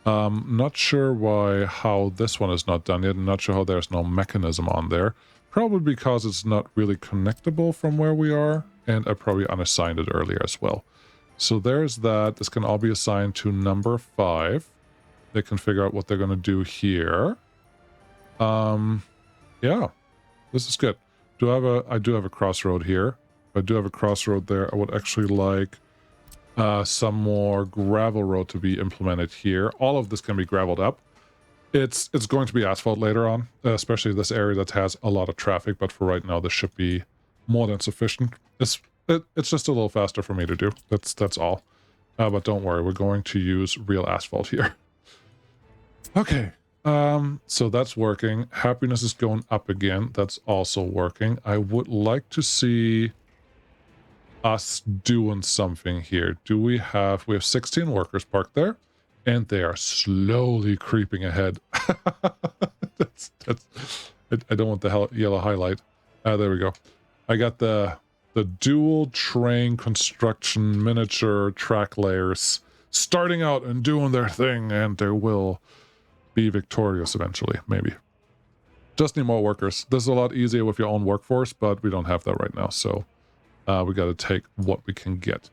Not sure how this one is not done yet. I'm not sure how there's no mechanism on there. Probably because it's not really connectable from where we are, and I probably unassigned it earlier as well. So there's that. This can all be assigned to number 5. They can figure out what they're going to do here. Yeah, this is good. I do have a crossroad here. If I do have a crossroad there, I would actually like some more gravel road to be implemented here. All of this can be graveled up. It's going to be asphalt later on, especially this area that has a lot of traffic, but for right now, this should be more than sufficient. It's just a little faster for me to do. That's all. But don't worry, we're going to use real asphalt here. Okay. So that's working. Happiness is going up again. That's also working. I would like to see us doing something here. We have 16 workers parked there, and they are slowly creeping ahead. I don't want the yellow highlight. There we go. I got the dual train construction miniature track layers starting out and doing their thing, and they will be victorious eventually, maybe. Just need more workers. This is a lot easier with your own workforce, but we don't have that right now, so we got to take what we can get.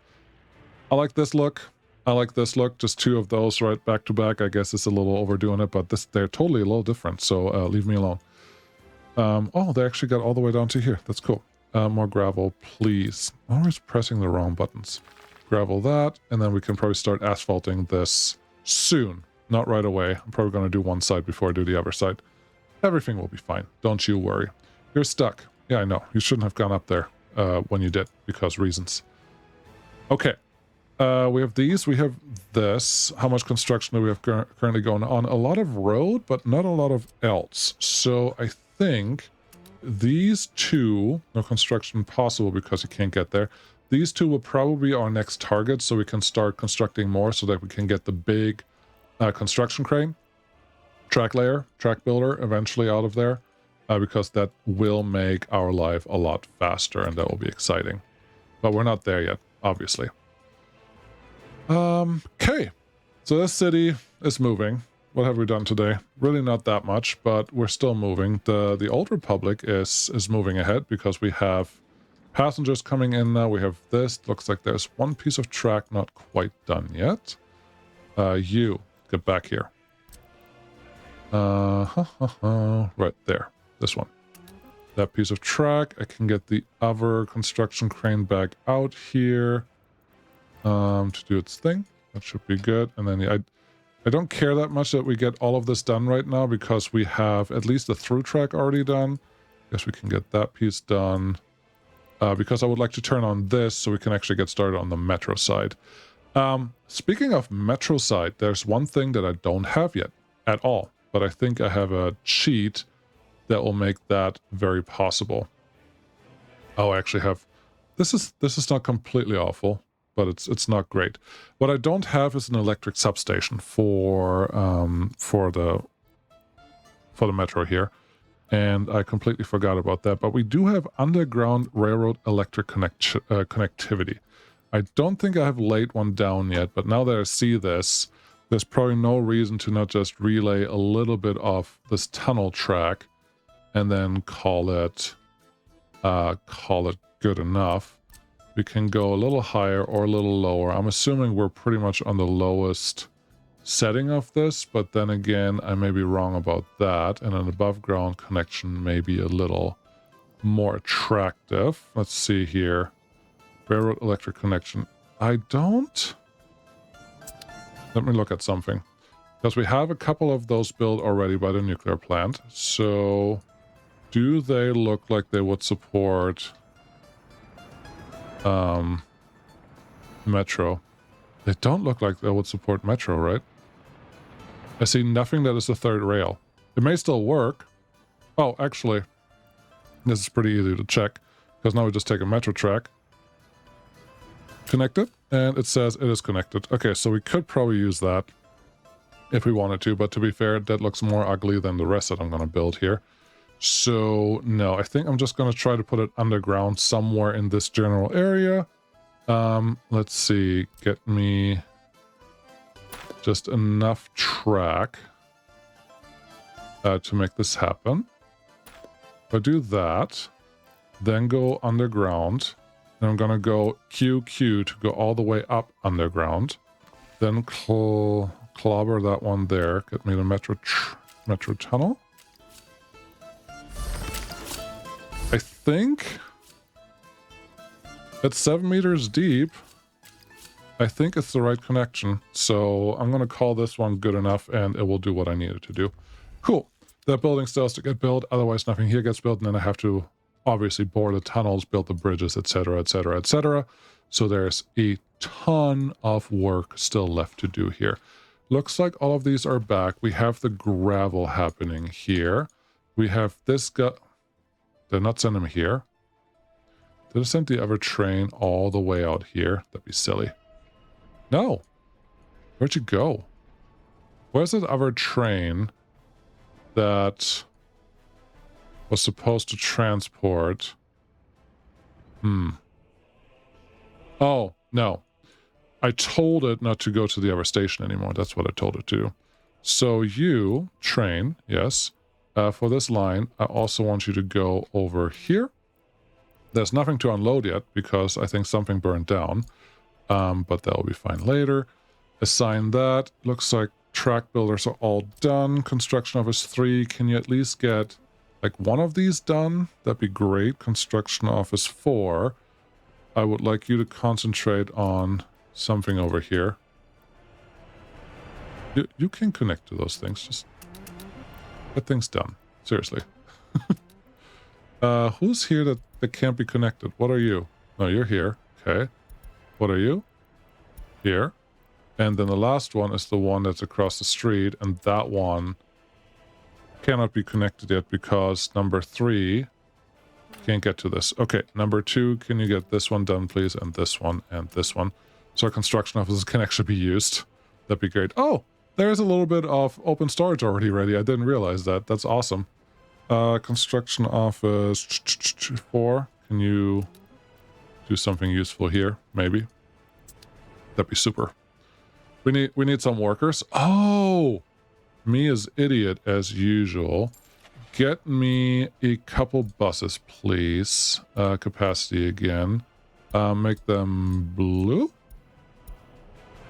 I like this look. I like this look, just two of those right back to back. I guess it's a little overdoing it, but they're totally a little different, so leave me alone. Oh, they actually got all the way down to here. That's cool. More gravel, please. Always pressing the wrong buttons. Gravel that, and then we can probably start asphalting this soon. Not right away. I'm probably going to do one side before I do the other side. Everything will be fine. Don't you worry. You're stuck. Yeah, I know. You shouldn't have gone up there when you did, because reasons. Okay. We have these. We have this. How much construction do we have currently going on? A lot of road, but not a lot of else. So I think these two, no construction possible because you can't get there. These two will probably be our next target, so we can start constructing more so that we can get the big construction crane, track layer, track builder eventually out of there, because that will make our life a lot faster and that will be exciting. But we're not there yet, obviously. Okay, so this city is moving. What have we done today? Really not that much, but we're still moving. The Old Republic is moving ahead because we have passengers coming in now. We have this. Looks like there's one piece of track not quite done yet. You, get back here. Right there. This one. That piece of track. I can get the other construction crane back out here to do its thing. That should be good. And then I don't care that much that we get all of this done right now because we have at least the through track already done. Guess we can get that piece done. Because I would like to turn on this so we can actually get started on the metro side. Speaking of metro side, there's one thing that I don't have yet at all. But I think I have a cheat that will make that very possible. Oh, I actually have... This is not completely awful, but it's not great. What I don't have is an electric substation for the metro here, and I completely forgot about that. But we do have underground railroad electric connectivity. I don't think I have laid one down yet, but now that I see this, there's probably no reason to not just relay a little bit of this tunnel track and then call it good enough. We can go a little higher or a little lower. I'm assuming we're pretty much on the lowest setting of this, but then again, I may be wrong about that. And an above ground connection may be a little more attractive. Let's see here. Railroad electric connection. I don't... Let me look at something. Because we have a couple of those built already by the nuclear plant. So, do they look like they would support... Metro? They don't look like they would support Metro, right? I see nothing that is the third rail. It may still work. Oh, actually, this is pretty easy to check. Because now we just take a Metro track. Connect it, and it says it is connected. Okay, so we could probably use that if we wanted to, but to be fair, that looks more ugly than the rest that I'm going to build here. So, no, I think I'm just going to try to put it underground somewhere in this general area. Let's see, get me just enough track to make this happen. If I do that, then go underground. Then I'm going to go QQ to go all the way up underground. Then clobber that one there. Get me the metro tunnel. I think it's 7 meters deep. I think it's the right connection. So I'm going to call this one good enough and it will do what I need it to do. Cool. That building still has to get built. Otherwise nothing here gets built. And then I have to obviously bore the tunnels, build the bridges, etc., etc., etc. So there's a ton of work still left to do here. Looks like all of these are back. We have the gravel happening here. We have this guy. Did not send him here. Did I send the other train all the way out here? That'd be silly. No. Where'd you go? Where's that other train that was supposed to transport? Oh, no. I told it not to go to the other station anymore. That's what I told it to do. So you, train, yes. For this line, I also want you to go over here. There's nothing to unload yet because I think something burned down. But that will be fine later. Assign that. Looks like track builders are all done. Construction office 3, can you at least get like one of these done? That'd be great. Construction office 4, I would like you to concentrate on something over here. You can connect to those things. Just get things done. Seriously. Who's here that can't be connected? What are you? No, you're here. Okay. What are you? Here. And then the last one is the one that's across the street, and that one cannot be connected yet because number 3 can't get to this. Okay, number 2, can you get this one done, please? And this one, and this one. So our construction offices can actually be used. That'd be great. Oh, there's a little bit of open storage already ready. I didn't realize that. That's awesome. Construction office 4. Can you do something useful here? Maybe. That'd be super. We need some workers. Oh, me as idiot as usual. Get me a couple buses, please. Capacity again. Make them blue?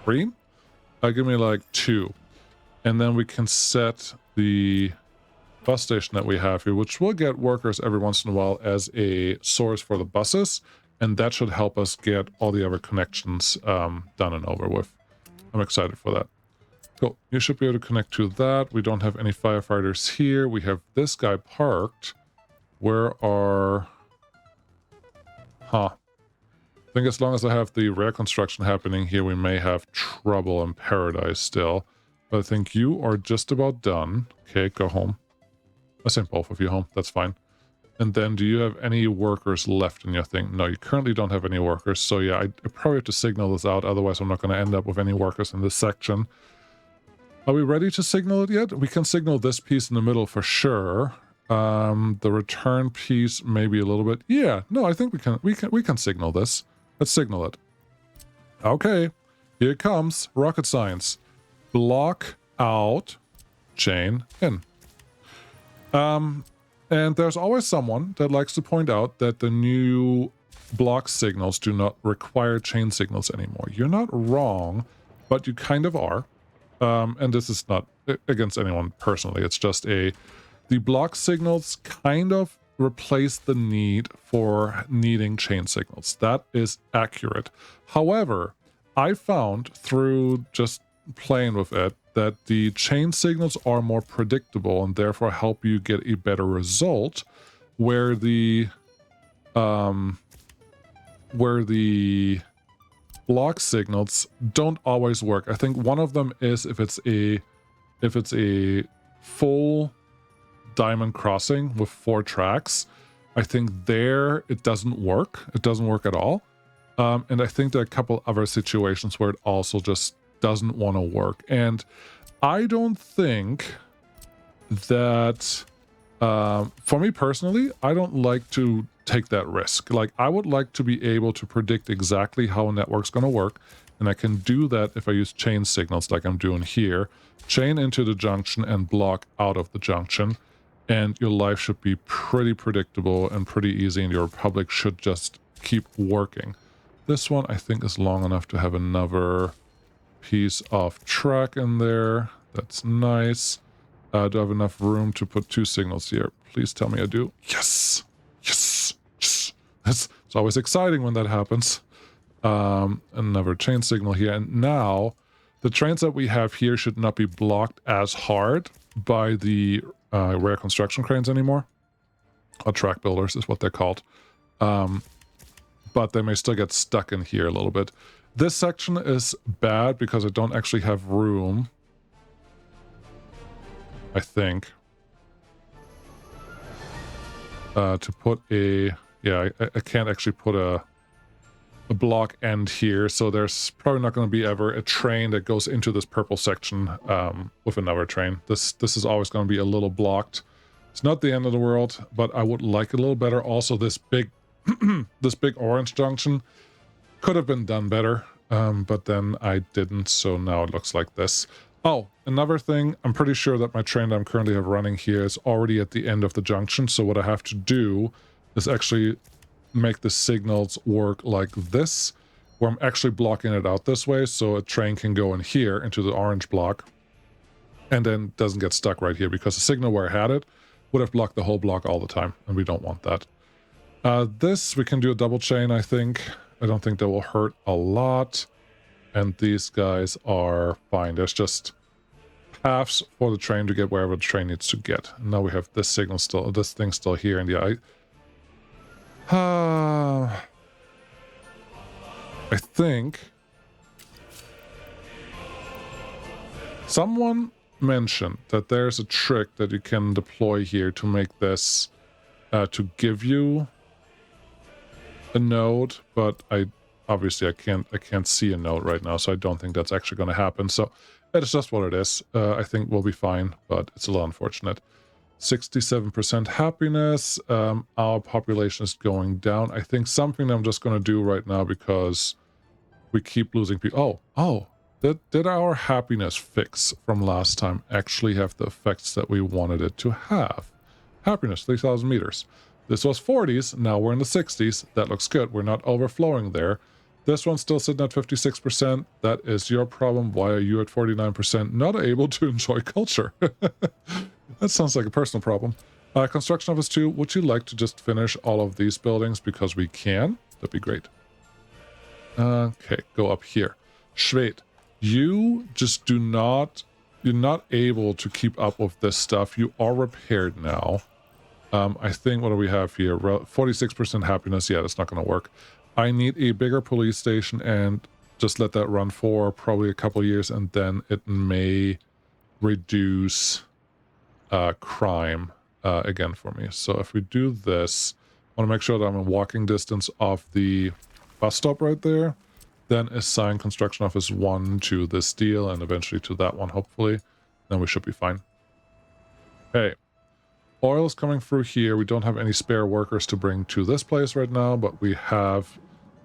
Green? Give me like 2. And then we can set the bus station that we have here, which will get workers every once in a while as a source for the buses. And that should help us get all the other connections done and over with. I'm excited for that. Cool. You should be able to connect to that. We don't have any firefighters here. We have this guy parked. Where are... Huh. I think as long as I have the rail construction happening here, we may have trouble in paradise still. But I think you are just about done. Okay, go home. I sent both of you home. That's fine. And then do you have any workers left in your thing? No, you currently don't have any workers. So yeah, I probably have to signal this out. Otherwise, I'm not going to end up with any workers in this section. Are we ready to signal it yet? We can signal this piece in the middle for sure. The return piece maybe a little bit. Yeah, no, I think we can signal this. Let's signal it. Okay, here it comes. Rocket science. Block out, chain in. And there's always someone that likes to point out that the new block signals do not require chain signals anymore. You're not wrong, but you kind of are. And this is not against anyone personally. It's just the block signals kind of replace the need for needing chain signals. That is accurate. However, I found through just playing with it that the chain signals are more predictable and therefore help you get a better result, where the block signals don't always work. I think one of them is if it's a full diamond crossing with 4 tracks. I think there it doesn't work. It doesn't work at all. And I think there are a couple other situations where it also just doesn't want to work. And I don't think that for me personally, I don't like to take that risk. Like, I would like to be able to predict exactly how a network's going to work, and I can do that if I use chain signals like I'm doing here. Chain into the junction and block out of the junction, and your life should be pretty predictable and pretty easy, and your Republic should just keep working. This one I think is long enough to have another piece of track in there. That's nice. Do I have enough room to put 2 signals here? Please tell me I do. Yes! Yes! Yes! It's always exciting when that happens. Another chain signal here. And now, the trains that we have here should not be blocked as hard by the rare construction cranes anymore. Or track builders is what they're called. But they may still get stuck in here a little bit. This section is bad because I don't actually have room, I think, to put a... Yeah, I can't actually put a block end here, so there's probably not going to be ever a train that goes into this purple section with another train. This is always going to be a little blocked. It's not the end of the world, but I would like it a little better. Also, this big this big orange junction could have been done better, but then I didn't, so now it looks like this. Oh, another thing, I'm pretty sure that my train that I'm currently have running here is already at the end of the junction, so what I have to do is actually make the signals work like this, where I'm actually blocking it out this way, so a train can go in here into the orange block, and then doesn't get stuck right here, because the signal where I had it would have blocked the whole block all the time, and we don't want that. This, we can do a double chain, I think. I don't think that will hurt a lot. And these guys are fine. There's just paths for the train to get wherever the train needs to get. And now we have this signal still, this thing still here, and yeah, I think someone mentioned that there's a trick that you can deploy here to make this, to give you a node, but obviously I can't see a node right now, so I don't think that's actually going to happen. So it's just what it is. I think we'll be fine, but it's a little unfortunate. 67% happiness. Our population is going down. I think something I'm just going to do right now, because we keep losing people. Oh, did our happiness fix from last time actually have the effects that we wanted it to have? Happiness, 3,000 meters. This was 40s, now we're in the 60s. That looks good. We're not overflowing there. This one's still sitting at 56%. That is your problem. Why are you at 49%? Not able to enjoy culture. That sounds like a personal problem. Construction Office 2, would you like to just finish all of these buildings? Because we can. That'd be great. Okay, go up here. Schwed, you just do not... You're not able to keep up with this stuff. You are repaired now. I think, what do we have here? 46% happiness. Yeah, that's not going to work. I need a bigger police station, and just let that run for probably a couple years, and then it may reduce crime again for me. So if we do this, I want to make sure that I'm in walking distance of the bus stop right there. Then assign Construction Office 1 to this deal, and eventually to that one, hopefully. Then we should be fine. Okay. Oil is coming through here. We don't have any spare workers to bring to this place right now, but we have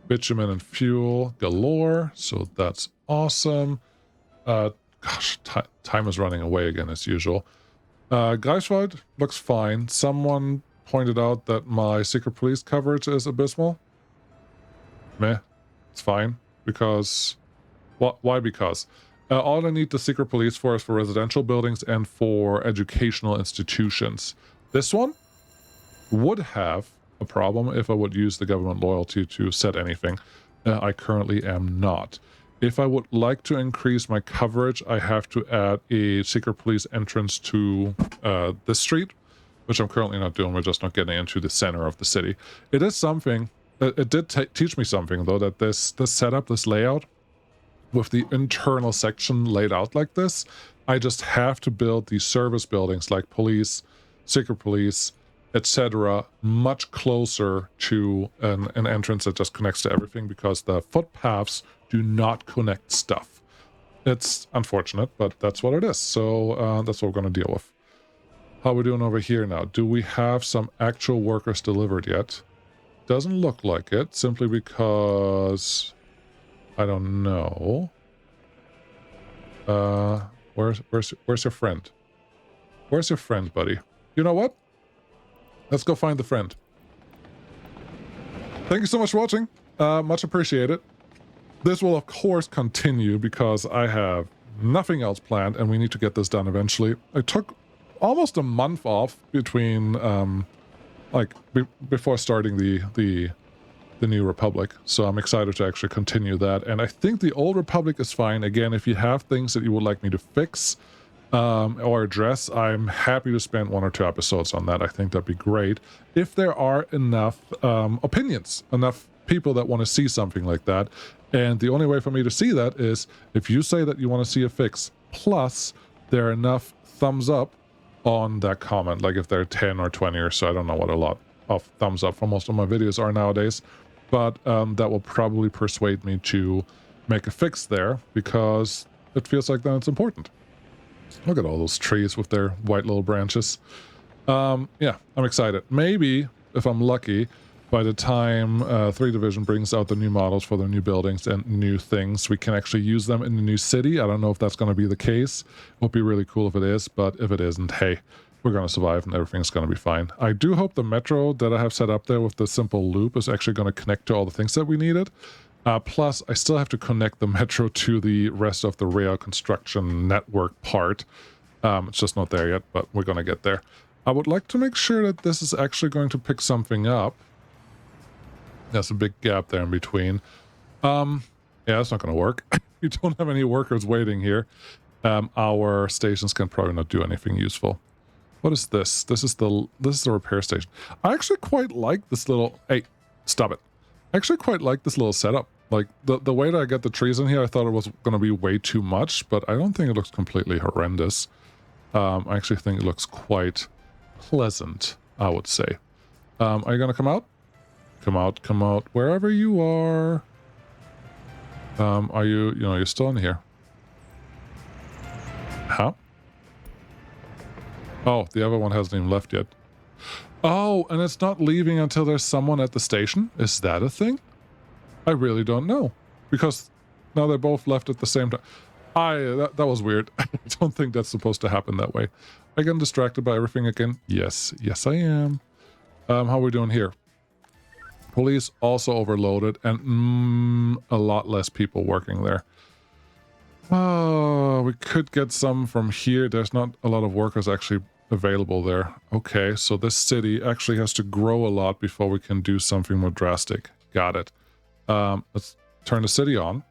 bitumen and fuel galore, so that's awesome. Gosh, time is running away again as usual. Greifswald looks fine. Someone pointed out that my secret police coverage is abysmal. Meh, it's fine, because... Why because? All I need the secret police for is for residential buildings and for educational institutions. This one would have a problem if I would use the government loyalty to set anything. I currently am not. If I would like to increase my coverage, I have to add a secret police entrance to this street, which I'm currently not doing. We're just not getting into the center of the city. It is something, it did teach me something, though, that this setup, this layout, with the internal section laid out like this, I just have to build these service buildings like police, secret police, etc., much closer to an entrance that just connects to everything, because the footpaths do not connect stuff. It's unfortunate, but that's what it is. So that's what we're going to deal with. How are we doing over here now? Do we have some actual workers delivered yet? Doesn't look like it, simply because... I don't know. Where's your friend? Where's your friend, buddy? You know what? Let's go find the friend. Thank you so much for watching. Much appreciated. This will, of course, continue because I have nothing else planned, and we need to get this done eventually. I took almost a month off between, before starting the New Republic, so I'm excited to actually continue that. And I think the Old Republic is fine. Again, if you have things that you would like me to fix or address, I'm happy to spend 1 or 2 episodes on that. I think that'd be great. If there are enough opinions, enough people that want to see something like that. And the only way for me to see that is if you say that you want to see a fix, plus there are enough thumbs up on that comment. Like if there are 10 or 20 or so, I don't know what a lot of thumbs up for most of my videos are nowadays. But that will probably persuade me to make a fix there, because it feels like then it's important. Look at all those trees with their white little branches. Yeah, I'm excited. Maybe, if I'm lucky, by the time 3 Division brings out the new models for their new buildings and new things, we can actually use them in the new city. I don't know if that's going to be the case. It would be really cool if it is, but if it isn't, hey, we're going to survive and everything's going to be fine. I do hope the metro that I have set up there with the simple loop is actually going to connect to all the things that we needed. Plus, I still have to connect the metro to the rest of the rail construction network part. It's just not there yet, but we're going to get there. I would like to make sure that this is actually going to pick something up. There's a big gap there in between. Yeah, that's not going to work. You don't have any workers waiting here. Our stations can probably not do anything useful. What is this? This is the repair station. I actually quite like this little... Hey, stop it. I actually quite like this little setup. Like, the way that I get the trees in here, I thought it was going to be way too much, but I don't think it looks completely horrendous. I actually think it looks quite pleasant, I would say. Are you going to come out? Come out, wherever you are. Are you, you're still in here. Huh? Oh, the other one hasn't even left yet. Oh, and it's not leaving until there's someone at the station? Is that a thing? I really don't know. Because now they're both left at the same time. That was weird. I don't think that's supposed to happen that way. Am I getting distracted by everything again? Yes. Yes, I am. How are we doing here? Police also overloaded and a lot less people working there. Oh, we could get some from here. There's not a lot of workers actually available there. Okay, so this city actually has to grow a lot before we can do something more drastic. Got it. Let's turn the city on.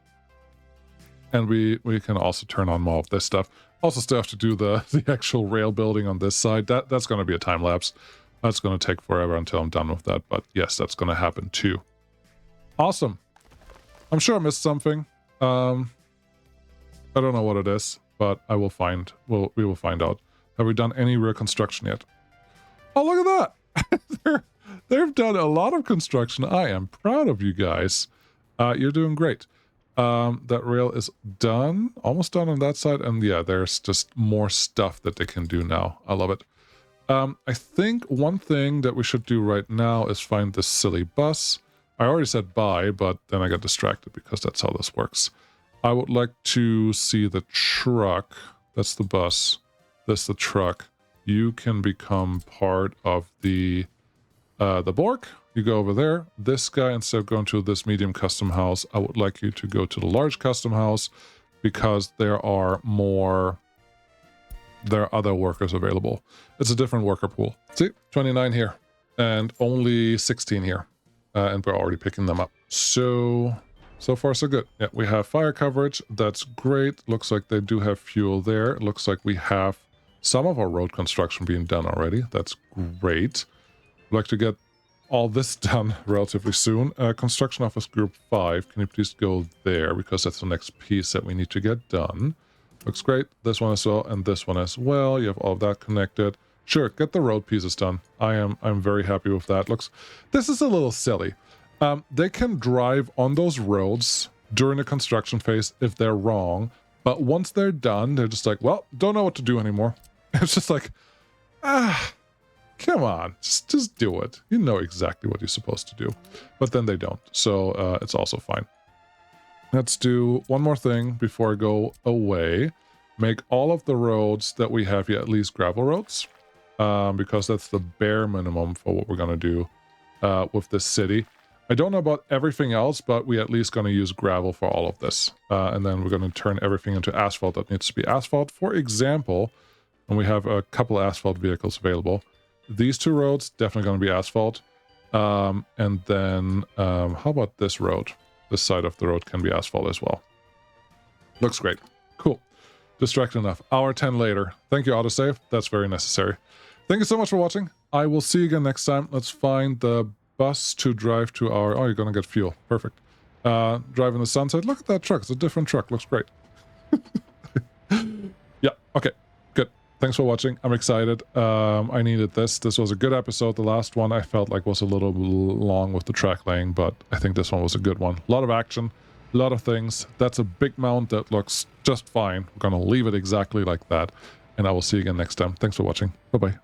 And we can also turn on more of this stuff. Also still have to do the actual rail building on this side. That's going to be a time lapse. That's going to take forever until I'm done with that. But yes, that's going to happen too. Awesome. I'm sure I missed something. I don't know what it is, but we will find out. Have we done any real construction yet? Oh, look at that. They've done a lot of construction. I am proud of you guys. You're doing great. That rail is done, almost done on that side. And yeah, there's just more stuff that they can do now. I love it. I think one thing that we should do right now is find this silly bus. I already said bye, but then I got distracted because that's how this works. I would like to see the truck. That's the bus. That's the truck. You can become part of the Borg. You go over there. This guy, instead of going to this medium custom house, I would like you to go to the large custom house because there are other workers available. It's a different worker pool. See, 29 here and only 16 here. And we're already picking them up. So far so good. Yeah, we have fire coverage. That's great. Looks like they do have fuel there. It looks like we have some of our road construction being done already. That's great. I'd like to get all this done relatively soon. Construction office group 5. Can you please go there? Because that's the next piece that we need to get done. Looks great. This one as well, and this one as well. You have all of that connected. Sure, get the road pieces done. I'm very happy with that. This is a little silly. They can drive on those roads during the construction phase if they're wrong, but once they're done, they're just like, well, don't know what to do anymore. It's just like, come on, just do it. You know exactly what you're supposed to do. But then they don't, so it's also fine. Let's do one more thing before I go away. Make all of the roads that we have here at least gravel roads, because that's the bare minimum for what we're going to do with this city. I don't know about everything else, but we at least going to use gravel for all of this. And then we're going to turn everything into asphalt that needs to be asphalt. For example, when we have a couple asphalt vehicles available, these two roads definitely going to be asphalt. And then how about this road? This side of the road can be asphalt as well. Looks great. Cool. Distracted enough. Hour 10 later. Thank you, autosave. That's very necessary. Thank you so much for watching. I will see you again next time. Let's find the bus to drive to our... Oh, you're going to get fuel. Perfect. Driving the sunset. Look at that truck. It's a different truck. Looks great. Yeah. Okay. Good. Thanks for watching. I'm excited. I needed this. This was a good episode. The last one I felt like was a little long with the track laying, but I think this one was a good one. A lot of action. A lot of things. That's a big mount that looks just fine. We're going to leave it exactly like that. And I will see you again next time. Thanks for watching. Bye-bye.